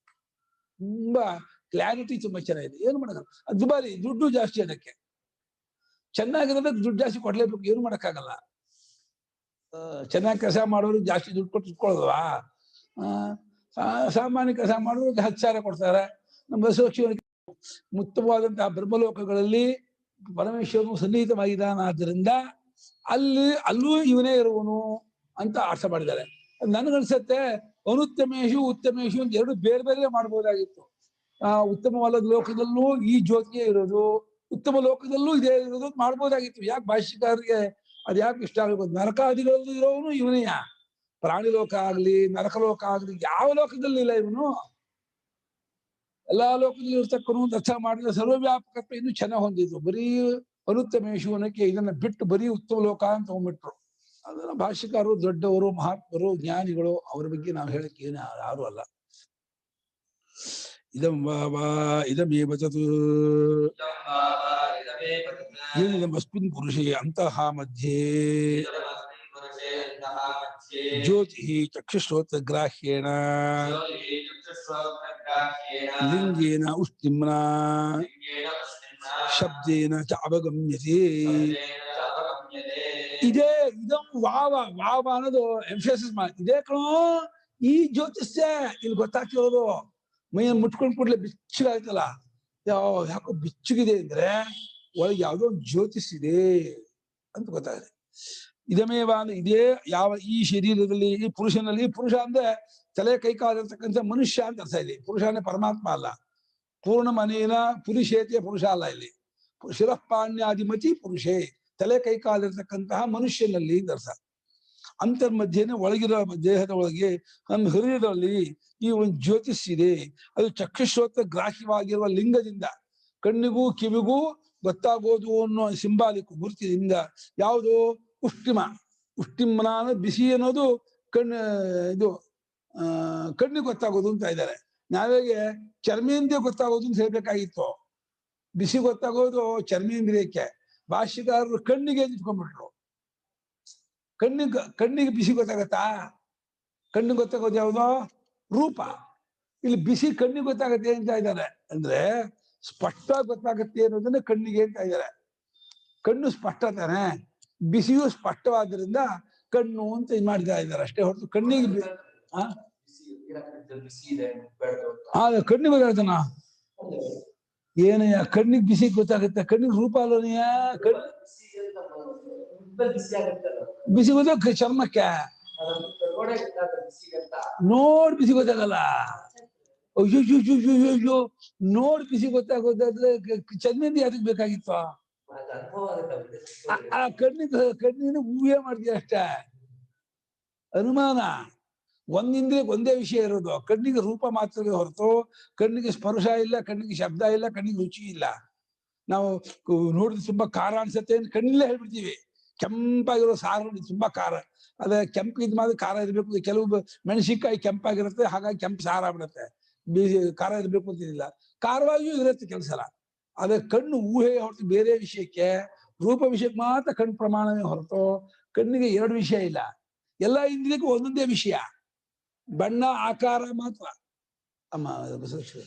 ತುಂಬಾ ಕ್ಲಾರಿಟಿ ತುಂಬಾ ಚೆನ್ನಾಗಿದೆ. ಏನು ಮಾಡೋಕ್ಕಲ್ಲ, ಅದು ದುಬಾರಿ, ದುಡ್ಡು ಜಾಸ್ತಿ. ಅದಕ್ಕೆ ಚೆನ್ನಾಗಿರೋದಕ್ಕೆ ದುಡ್ಡು ಜಾಸ್ತಿ ಕೊಡ್ಲೇಬೇಕು, ಏನು ಮಾಡೋಕ್ಕಾಗಲ್ಲ. ಚೆನ್ನಾಗಿ ಕೆಲಸ ಮಾಡೋರು ಜಾಸ್ತಿ ದುಡ್ಡು ಕೊಟ್ಟು ಇಟ್ಕೊಳ್ಳೋದವಾ? ಸಾಮಾನ್ಯ ಕೆಲಸ ಮಾಡೋರು 10,000 ಕೊಡ್ತಾರೆ. ನಮ್ಮ ಬಸವಕ್ಷಿಯವರಿಗೆ ಉತ್ತಮವಾದಂತಹ ಬ್ರಹ್ಮಲೋಕಗಳಲ್ಲಿ ಪರಮೇಶ್ವರನು ಸನ್ನಿಹಿತವಾಗಿದ್ದಾನಾದ್ದರಿಂದ ಅಲ್ಲೂ ಇವನೇ ಇರುವನು ಅಂತ ಅರ್ಥ ಮಾಡಿದ್ದಾರೆ. ನನಗನ್ಸತ್ತೆ ಅನುತ್ತಮೇಶು ಉತ್ತಮೇಶು ಅಂತ ಎರಡು ಬೇರೆ ಬೇರೆ ಮಾಡ್ಬೋದಾಗಿತ್ತು. ಉತ್ತಮವಾದ ಲೋಕದಲ್ಲೂ ಈ ಜ್ಯೋತಿಯೇ ಇರೋದು, ಉತ್ತಮ ಲೋಕದಲ್ಲೂ ಇದೇ ಇರೋದು ಮಾಡ್ಬೋದಾಗಿತ್ತು. ಯಾಕೆ ಭಾಷ್ಯಕಾರರಿಗೆ ಅದು ಯಾಕೆ ಇಷ್ಟ ಆಗಬೇಕು? ನರಕಾದಿಗಳಲ್ಲೂ ಇರೋವನು ಇವನೆಯ, ಪ್ರಾಣಿ ಲೋಕ ಆಗ್ಲಿ ನರಕ ಲೋಕ ಆಗ್ಲಿ ಯಾವ ಲೋಕದಲ್ಲಿ ಇಲ್ಲ ಇವನು. ಎಲ್ಲಾ ಲೋಕದಲ್ಲಿ ಇರ್ತಕ್ಕನು ಅಂತ ಅರ್ಥ ಮಾಡಿದ್ರೆ ಸರ್ವವ್ಯಾಪಕತ್ವ ಇನ್ನೂ ಚೆನ್ನಾಗಿ ಹೊಂದಿದ್ರು. ಬರೀ ಅನುತ್ತಮೇಶು ಅನ್ನಕ್ಕೆ ಇದನ್ನ ಬಿಟ್ಟು ಬರೀ ಉತ್ತಮ ಲೋಕ ಅಂತ ತಗೊಂಡ್ಬಿಟ್ರು. ಅದನ್ನ ಭಾಷ್ಯಕಾರರು ದೊಡ್ಡವರು, ಮಹಾತ್ಮರು, ಜ್ಞಾನಿಗಳು, ಅವ್ರ ಬಗ್ಗೆ ನಾವು ಹೇಳಕ್ಕೆ ಏನು ಯಾರು ಅಲ್ಲ. ಇದಮೇವ ತತ್ ಏನಿದಮಸ್ಮಿನ್ ಪುರುಷೇ ಅಂತಃ ಮಧ್ಯೆ ಜ್ಯೋತಿ ಚಕ್ಷುಶ್ರೋತ್ರ ಗ್ರಾಹ್ಯೇಣ ಲಿಂಗೇನ ಉಷ್ಣಿಮ್ನಾ ಶಬ್ದೇನ ಚ ಅವಗಮ್ಯತೆ. ಇದೇ ಇದಂ ವಾವ ಅನ್ನೋದು ಎಂಫಸಿಸ್ ಮಾಡಿ ಇದೇ ಕಣೋ ಈ ಜ್ಯೋತಿಷ್ಯ ಇಲ್ಲಿ ಗೊತ್ತಾಗ್ತಿರೋದು. ಮೈಯನ್ನು ಮುಟ್ಕೊಂಡ್ ಕೂಡ್ಲೆ ಬಿಚ್ಚಗಾಯ್ತಲ್ಲ, ಯಾಕೋ ಬಿಚ್ಚಗಿದೆ ಅಂದ್ರೆ ಒಳಗೆ ಯಾವುದೋ ಒಂದು ಜ್ಯೋತಿಷಿದೆ ಅಂತ ಗೊತ್ತಾಗಿದೆ. ಇದಮೇವ ಅಂದ್ರೆ ಇದೇ ಯಾವ ಈ ಶರೀರದಲ್ಲಿ ಈ ಪುರುಷನಲ್ಲಿ, ಪುರುಷ ಅಂದ್ರೆ ತಲೆ ಕೈ ಕಾಲಿರ್ತಕ್ಕಂಥ ಮನುಷ್ಯ ಅಂತ ಅರ್ಥ ಇದೆ. ಪುರುಷ ಅಂದ್ರೆ ಪರಮಾತ್ಮ ಅಲ್ಲ. ಪೂರ್ಣ ಮನೇನ ಪುರುಷೇತಿಯ ಪುರುಷ ಅಲ್ಲ. ಇಲ್ಲಿ ಶಿರಪಾಣ್ಯಾಧಿಮತಿ ಪುರುಷೇ, ತಲೆ ಕೈ ಕಾಲಿರ್ತಕ್ಕಂತಹ ಮನುಷ್ಯನಲ್ಲಿ ಅರ್ಥ. ಅಂತರ್ಮಧ್ಯೆನೆ ಒಳಗಿರೋ ದೇಹದ ಒಳಗೆ ನಮ್ಮ ಹೃದಯದಲ್ಲಿ ಈ ಒಂದು ಜ್ಯೋತಿಷಿದೆ. ಅದು ಚಕ್ಷುಶ್ರೋತ್ರ ಗ್ರಾಹ್ಯವಾಗಿರುವ ಲಿಂಗದಿಂದ ಕಣ್ಣಿಗೂ ಕಿವಿಗೂ ಗೊತ್ತಾಗೋದು ಅನ್ನೋ ಸಿಂಬಾಲಿಕ್ ಗುರುತಿನಿಂದ ಯಾವುದು ಉಷ್ಟಿಮ್ನ ಬಿಸಿ ಅನ್ನೋದು ಕಣ್ಣಿಗೆ ಗೊತ್ತಾಗೋದು ಅಂತ ಇದ್ದಾರೆ. ನಾವೇಗೆ ಚರ್ಮೇಂದ್ರಿಯ ಗೊತ್ತಾಗೋದು ಅಂತ ಹೇಳ್ಬೇಕಾಗಿತ್ತು. ಬಿಸಿ ಗೊತ್ತಾಗೋದು ಚರ್ಮೇಂದ್ರಿಯಕ್ಕೆ, ಭಾಷ್ಯಕಾರರು ಕಣ್ಣಿಗೆ ಇಟ್ಕೊಂಡ್ಬಿಟ್ರು. ಕಣ್ಣಿಗೆ ಬಿಸಿ ಗೊತ್ತಾಗತ್ತಾ? ಕಣ್ಣಿಗೆ ಗೊತ್ತಾಗೋದು ಯಾವುದೋ ರೂಪ. ಇಲ್ಲಿ ಬಿಸಿ ಕಣ್ಣಿಗೆ ಗೊತ್ತಾಗತ್ತೆ ಅಂತ ಇದ್ದಾರೆ. ಅಂದ್ರೆ ಸ್ಪಷ್ಟವಾಗಿ ಗೊತ್ತಾಗತ್ತೆ ಅನ್ನೋದನ್ನ ಕಣ್ಣಿಗೆ ಅಂತ ಇದ್ದಾರೆ. ಕಣ್ಣು ಸ್ಪಷ್ಟ ತಾನೆ, ಬಿಸಿಯು ಸ್ಪಷ್ಟವಾದ್ರಿಂದ ಕಣ್ಣು ಅಂತ ಇದು ಮಾಡ್ತಾ ಇದ್ದಾರೆ ಅಷ್ಟೇ ಹೊರತು ಕಣ್ಣಿಗೆ ಕಣ್ಣಿಗೆ ಗೊತ್ತಾಗ್ತಾನ ಏನಯ್ಯ? ಕಣ್ಣಿಗೆ ಬಿಸಿ ಗೊತ್ತಾಗುತ್ತೆ, ಕಣ್ಣಿಗೆ ರೂಪ ಅಲ್ಲೋನಯ್ಯ. ಬಿಸಿ ಗೊತ್ತಾಗ ಚರ್ಮಕ್ಕೆ ನೋಡ್ ಬಿಸಿ ಗೊತ್ತಾಗಲ್ಲ. ಅಯ್ಯೋ ನೋಡ್ ಬಿಸಿ ಗೊತ್ತಾಗೋದಾದ್ರೆ ಚರ್ಮೇಂದ್ರಿಯ ಅದಕ್ಕೆ ಬೇಕಾಗಿತ್ತು. ಆ ಕಣ್ಣಿನ ಊಹೆ ಮಾಡ್ತೀಯ ಅಷ್ಟೇ, ಅನುಮಾನ. ಒಂದಿಂದ್ರಿಯಕ್ಕೆ ಒಂದೇ ವಿಷಯ ಇರೋದು, ಕಣ್ಣಿಗೆ ರೂಪ ಮಾತ್ರವೇ ಹೊರತು ಕಣ್ಣಿಗೆ ಸ್ಪರ್ಶ ಇಲ್ಲ, ಕಣ್ಣಿಗೆ ಶಬ್ದ ಇಲ್ಲ, ಕಣ್ಣಿಗೆ ರುಚಿ ಇಲ್ಲ. ನಾವು ನೋಡಿದ್ರೆ ತುಂಬಾ ಖಾರ ಅನ್ಸತ್ತೆ ಅಂತ ಕಣ್ಣಿಲ್ಲೇ ಹೇಳ್ಬಿಡ್ತೀವಿ. ಕೆಂಪಾಗಿರೋ ಸಾರು ತುಂಬಾ ಖಾರ, ಅದೇ ಕೆಂಪು ಇದ್ ಮಾತ್ರ ಖಾರ ಇರ್ಬೇಕು. ಕೆಲವು ಮೆಣಸಿನ್ಕಾಯಿ ಕೆಂಪಾಗಿರುತ್ತೆ, ಹಾಗಾಗಿ ಕೆಂಪು ಸಾರ ಆಗ್ಬಿಡುತ್ತೆ. ಖಾರ ಇರ್ಬೇಕು ಅಂತಿಲ್ಲ, ಖಾರವಾಗಿಯೂ ಇರುತ್ತೆ ಕೆಲಸಲ. ಅದೇ ಕಣ್ಣು ಊಹೆ ಹೊರತು ಬೇರೆ ವಿಷಯಕ್ಕೆ, ರೂಪ ವಿಷಯಕ್ಕೆ ಮಾತ್ರ ಕಣ್ಣು ಪ್ರಮಾಣವೇ ಹೊರತು ಕಣ್ಣಿಗೆ ಎರಡು ವಿಷಯ ಇಲ್ಲ. ಎಲ್ಲ ಇಂದ್ರಿಯಕ್ಕೂ ಒಂದೊಂದೇ ವಿಷಯ, ಬಣ್ಣ ಆಕಾರ ಮಾತ್ರ. ಅಮ್ಮ ಬಸವೇಶ್ವರ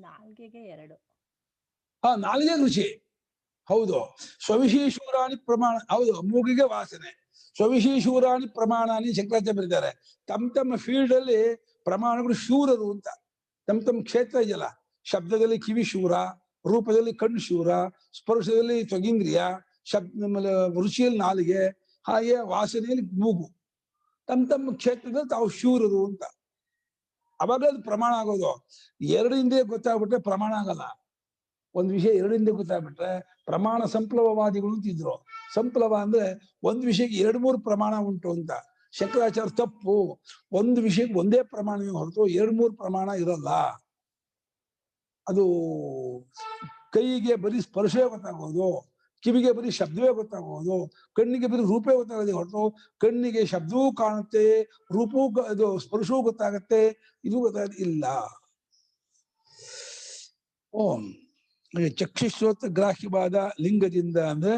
ನಾಲ್ಗೆಗೆ 2. ನಾಲ್ಗೆ ರುಚಿ ಹೌದು. ಸ್ವವಿಶೇಷೂರಾಣಿ ಪ್ರಮಾಣ, ಹೌದು. ಮೂಗಿಗೆ ವಾಸನೆ, ಸ್ವವಿಶೇಷೂರಾಣಿ ಪ್ರಮಾಣಾನಿ ಶಂಕರಾಚಾರ್ಯ ಬರೀತಾರೆ. ತಮ್ಮ ಫೀಲ್ಡ್ ಅಲ್ಲಿ ಪ್ರಮಾಣಗಳು ಶೂರರು ಅಂತ. ತಮ್ಮ ಕ್ಷೇತ್ರ ಇದೆಯಲ್ಲ, ಶಬ್ದದಲ್ಲಿ ಕಿವಿ ಶೂರ, ರೂಪದಲ್ಲಿ ಕಣ್ಣು ಶೂರ, ಸ್ಪರ್ಶದಲ್ಲಿ ತ್ವಗೀಂದ್ರಿಯ, ರುಚಿಯಲ್ಲಿ ನಾಲಿಗೆ, ಹಾಗೆ ವಾಸನೆಯಲ್ಲಿ ಮೂಗು. ತಮ್ಮ ಕ್ಷೇತ್ರದಲ್ಲಿ ತಾವು ಶೂರರು ಅಂತ. ಅವಾಗ ಅದು ಪ್ರಮಾಣ ಆಗೋದು. ಎರಡಿಂದ ಗೊತ್ತಾಗ್ಬಿಟ್ರೆ ಪ್ರಮಾಣ ಆಗಲ್ಲ. ಒಂದು ವಿಷಯ ಎರಡಿಂದ ಗೊತ್ತಾಗ್ಬಿಟ್ರೆ ಪ್ರಮಾಣ ಸಂಪ್ಲವವಾದಿಗಳು ಅಂತಿದ್ರು. ಸಂಪ್ಲವ ಅಂದ್ರೆ ಒಂದು ವಿಷಯಕ್ಕೆ 2-3 ಪ್ರಮಾಣ ಉಂಟು ಅಂತ. ಶಂಕರಾಚಾರ್ಯ ತಪ್ಪು. ಒಂದು ವಿಷಯಕ್ಕೆ ಒಂದೇ ಪ್ರಮಾಣವೇ ಹೊರತು 2-3 ಪ್ರಮಾಣ ಇರಲ್ಲ. ಅದು ಕೈಗೆ ಬರೀ ಸ್ಪರ್ಶವೇ ಗೊತ್ತಾಗೋದು, ಕಿವಿಗೆ ಬರೀ ಶಬ್ದವೇ ಗೊತ್ತಾಗೋದು, ಕಣ್ಣಿಗೆ ಬರೀ ರೂಪೇ ಗೊತ್ತಾಗೋದೇ ಹೊರತು ಕಣ್ಣಿಗೆ ಶಬ್ದವೂ ಕಾಣುತ್ತೆ, ರೂಪವೂ ಇದು ಸ್ಪರ್ಶವೂ ಗೊತ್ತಾಗತ್ತೆ, ಇದು ಗೊತ್ತಾಗ ಓಂ ಚಕ್ಷುಶ್ರೋತ ಗ್ರಾಹ್ಯವಾದ ಲಿಂಗದಿಂದ ಅಂದ್ರೆ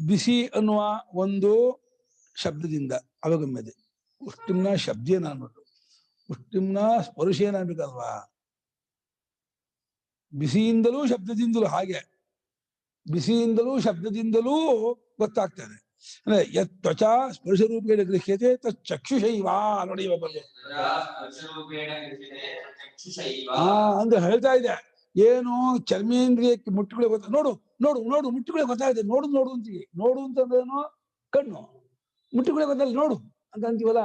ಬಿಸಿ ಅನ್ನುವ ಒಂದು ಶಬ್ದದಿಂದ ಅವಗಮ್ಯದೆ. ಉಷ್ಟಿಮ್ನ ಶಬ್ದೇನ ಅನ್ಬಿಟ್ಟು, ಉಷ್ಟಿಮ್ನ ಸ್ಪರ್ಶೇನ ಅನ್ಬೇಕಲ್ವಾ. ಬಿಸಿಯಿಂದಲೂ ಶಬ್ದದಿಂದಲೂ, ಹಾಗೆ ಬಿಸಿಯಿಂದಲೂ ಶಬ್ದದಿಂದಲೂ ಗೊತ್ತಾಗ್ತದೆ. ಅಂದ್ರೆ ಯತ್ ತ್ವಚಾ ಸ್ಪರ್ಶ ರೂಪೇಣ ಗೃಹ್ಯತೆ ತತ್ ಚಕ್ಷುಷೈವಾ ನೋಡಿ. ಅಂದ್ರೆ ಹೇಳ್ತಾ ಇದೆ, ಏನು ಚರ್ಮೇಂದ್ರಿಯಕ್ಕೆ ಮುಟ್ಟುಗಳೇ ಗೊತ್ತ. ನೋಡು ನೋಡು ನೋಡು ಮುಟ್ಟುಗಳೇ ಗೊತ್ತಾಗಿದೆ. ನೋಡು ಅಂತೀವಿ. ನೋಡು ಅಂತಂದ್ರೇನು? ಕಣ್ಣು. ಮುಟ್ಟುಗಳೇ ಗೊತ್ತಲ್ಲ, ನೋಡು ಅಂತ ಅಂತೀವಲ್ಲ.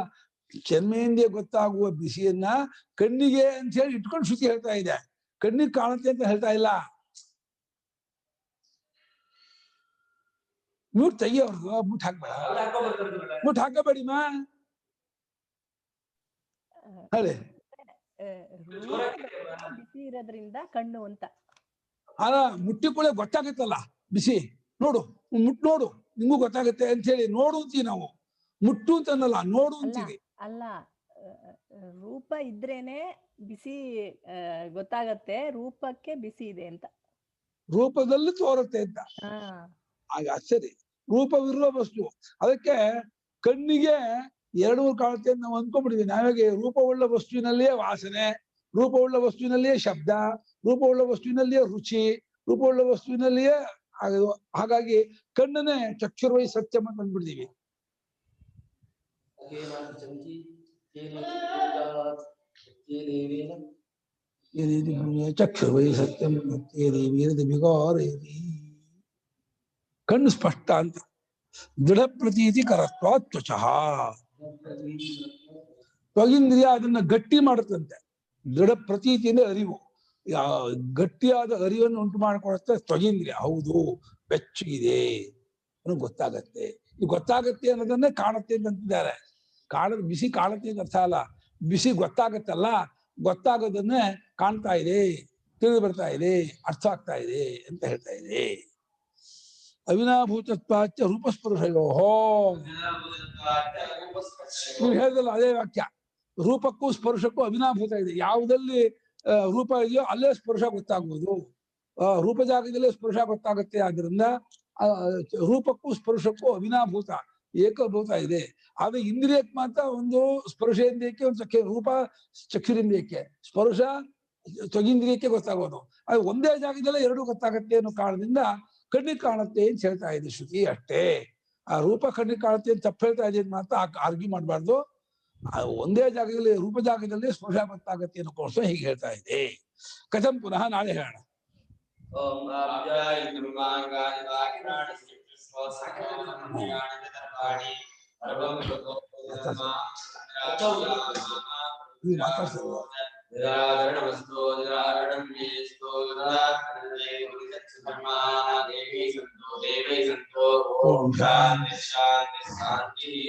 ಚರ್ಮೇಂದ್ರಿಯ ಗೊತ್ತಾಗುವ ಬಿಸಿಯನ್ನ ಕಣ್ಣಿಗೆ ಅಂತ ಹೇಳಿ ಇಟ್ಕೊಂಡು ಶ್ರುತಿ ಹೇಳ್ತಾ ಇದೆ, ಕಣ್ಣಿಗೆ ಕಾಣುತ್ತೆ ಅಂತ ಹೇಳ್ತಾ ಇಲ್ಲ. ಮುಟ್ಟು ತೆಗಿಯೋರ್ದು, ಮುಟ್ಟು ಹಾಕ್ಬೇಡ, ಮುಟ್ಟು ಹಾಕಬೇಡಿ ಮಾ ಹೇಳಿ. ಬಿಸಿ ಇರೋದ್ರಿಂದ ಕಣ್ಣು ಅಂತ. ಮುಟ್ಟಿ ಕೂಡ ಗೊತ್ತಾಗುತ್ತಲ್ಲ ಬಿಸಿ. ನೋಡು, ಮುಟ್ಟು ನೋಡು, ನಿಮಗೂ ಗೊತ್ತಾಗುತ್ತೆ ಅಂತ ಹೇಳಿ ನೋಡು ಅಂತೀವಿ ನಾವು. ಮುಟ್ಟು ಅಂತ ಅನ್ನಲ್ಲ, ನೋಡು ಅಂತೀವಿ. ಅಲ್ಲ, ರೂಪ ಇದ್ರೇನೆ ಬಿಸಿ ಗೊತ್ತಾಗತ್ತೆ, ರೂಪಕ್ಕೆ ಬಿಸಿ ಇದೆ ಅಂತ. ರೂಪದಲ್ಲಿ ತೋರುತ್ತೆ ಅಂತ. ಆಗ ಸರಿ, ರೂಪವಿರುವ ವಸ್ತು, ಅದಕ್ಕೆ ಕಣ್ಣಿಗೆ 2 ಕಾಣುತ್ತೆ ಅಂತ ನಾವು ಅಂದ್ಕೊಂಡ್ಬಿಟ್ಟಿದ್ವಿ. ನಾವಾಗೆ ರೂಪವುಳ್ಳ ವಸ್ತುವಿನಲ್ಲಿಯೇ ವಾಸನೆ, ರೂಪವುಳ್ಳ ವಸ್ತುವಿನಲ್ಲಿಯೇ ಶಬ್ದ, ರೂಪವುಳ್ಳ ವಸ್ತುವಿನಲ್ಲಿಯೇ ರುಚಿ, ರೂಪವುಳ್ಳ ವಸ್ತುವಿನಲ್ಲಿಯೇ ಆಗೋದು. ಹಾಗಾಗಿ ಕಣ್ಣನ್ನೇ ಚಕ್ಷುರ್ವೈ ಸತ್ಯಂ ಅಂತ ಅಂದ್ಬಿಡ್ತೀವಿ. ಚಕ್ಷುರ್ವೈ ಸತ್ಯಂ ಕಣ್ಣು ಸ್ಪಷ್ಟ ಅಂತ. ದೃಢ ಪ್ರತೀತಿ ಕರತ್ವ ತ್ವಚಃ, ತ್ವಗೀಂದ್ರಿಯ ಅದನ್ನ ಗಟ್ಟಿ ಮಾಡುತ್ತಂತೆ. ದೃಢ ಪ್ರತೀತಿ ಅಂದ್ರೆ ಅರಿವು, ಗಟ್ಟಿಯಾದ ಅರಿವನ್ನು ಉಂಟು ಮಾಡಿಕೊಡುತ್ತೆ ತ್ವಗೀಂದ್ರಿಯ. ಹೌದು, ಬೆಚ್ಚಗಿದೆ ಗೊತ್ತಾಗತ್ತೆ. ಇದು ಗೊತ್ತಾಗತ್ತೆ ಅನ್ನೋದನ್ನೇ ಕಾಣುತ್ತೆ ಅಂತಿದ್ದಾರೆ. ಬಿಸಿ ಕಾಣುತ್ತೆ ಅಂತ ಅರ್ಥ ಅಲ್ಲ, ಬಿಸಿ ಗೊತ್ತಾಗತ್ತಲ್ಲ, ಗೊತ್ತಾಗೋದನ್ನೇ ಕಾಣ್ತಾ ಇದೆ, ತಿಳಿದು ಬರ್ತಾ ಇದೆ, ಅರ್ಥ ಆಗ್ತಾ ಇದೆ ಅಂತ ಹೇಳ್ತಾ ಇದೆ. ಅವಿನಾಭೂತತ್ವಾಚ ರೂಪಸ್ಪರ್ಶಯೋ. ನೀವು ಹೇಳಿದಲ್ಲ ಅದೇ ವಾಕ್ಯ. ರೂಪಕ್ಕೂ ಸ್ಪರ್ಶಕ್ಕೂ ಅವಿನಾಭೂತ ಇದೆ. ಯಾವುದಲ್ಲಿ ರೂಪ ಇದೆಯೋ ಅಲ್ಲೇ ಸ್ಪರ್ಶ ಗೊತ್ತಾಗುವುದು, ರೂಪ ಜಾಗದಲ್ಲೇ ಸ್ಪರ್ಶ ಗೊತ್ತಾಗುತ್ತೆ. ಆದ್ರಿಂದ ರೂಪಕ್ಕೂ ಸ್ಪರ್ಶಕ್ಕೂ ಅವಿನಾಭೂತ ಏಕಭೂತ ಇದೆ. ಆದ್ರೆ ಇಂದ್ರಿಯಕ್ಕೆ ಮಾತ್ರ ಒಂದು ಸ್ಪರ್ಶೇಂದ್ರಿಯಕ್ಕೆ, ಒಂದು ರೂಪ ಚಕ್ಷುರಿಂದ್ರಿಯಕ್ಕೆ, ಸ್ಪರ್ಶ ತ್ವಗೀಂದ್ರಿಯಕ್ಕೆ ಗೊತ್ತಾಗೋದು. ಅದು ಒಂದೇ ಜಾಗದಲ್ಲೇ 2 ಗೊತ್ತಾಗತ್ತೆ ಅನ್ನೋ ಕಾರಣದಿಂದ ಕಣ್ಣಿಗೆ ಕಾಣುತ್ತೆ ಅಂತ ಹೇಳ್ತಾ ಇದೆ ಶ್ರುತಿ ಅಷ್ಟೇ. ಆ ರೂಪ ಕಣ್ಣಿಗೆ ಕಾಣುತ್ತೆ ಅಂತ ತಪ್ಪು ಹೇಳ್ತಾ ಇದೆ ಮಾತ್ರ ಆರ್ಗ್ಯೂ ಮಾಡಬಾರ್ದು. ಒಂದೇ ಜಾಗದಲ್ಲಿ, ರೂಪ ಜಾಗದಲ್ಲಿ ಸ್ಪರ್ಶ ಗೊತ್ತಾಗತ್ತೆ ಅನ್ನೋಕೋಸ್ಕರ ಹೀಗೆ ಹೇಳ್ತಾ ಇದೆ. ಕಥಂ ಪುನಃ ನಾಳೆ ಹೇಳೋಣ. ಮಾತಾಡ್ಸಲ್ವ नमस्तो मेस्तु देवी संतो ओम शांति शांति शांति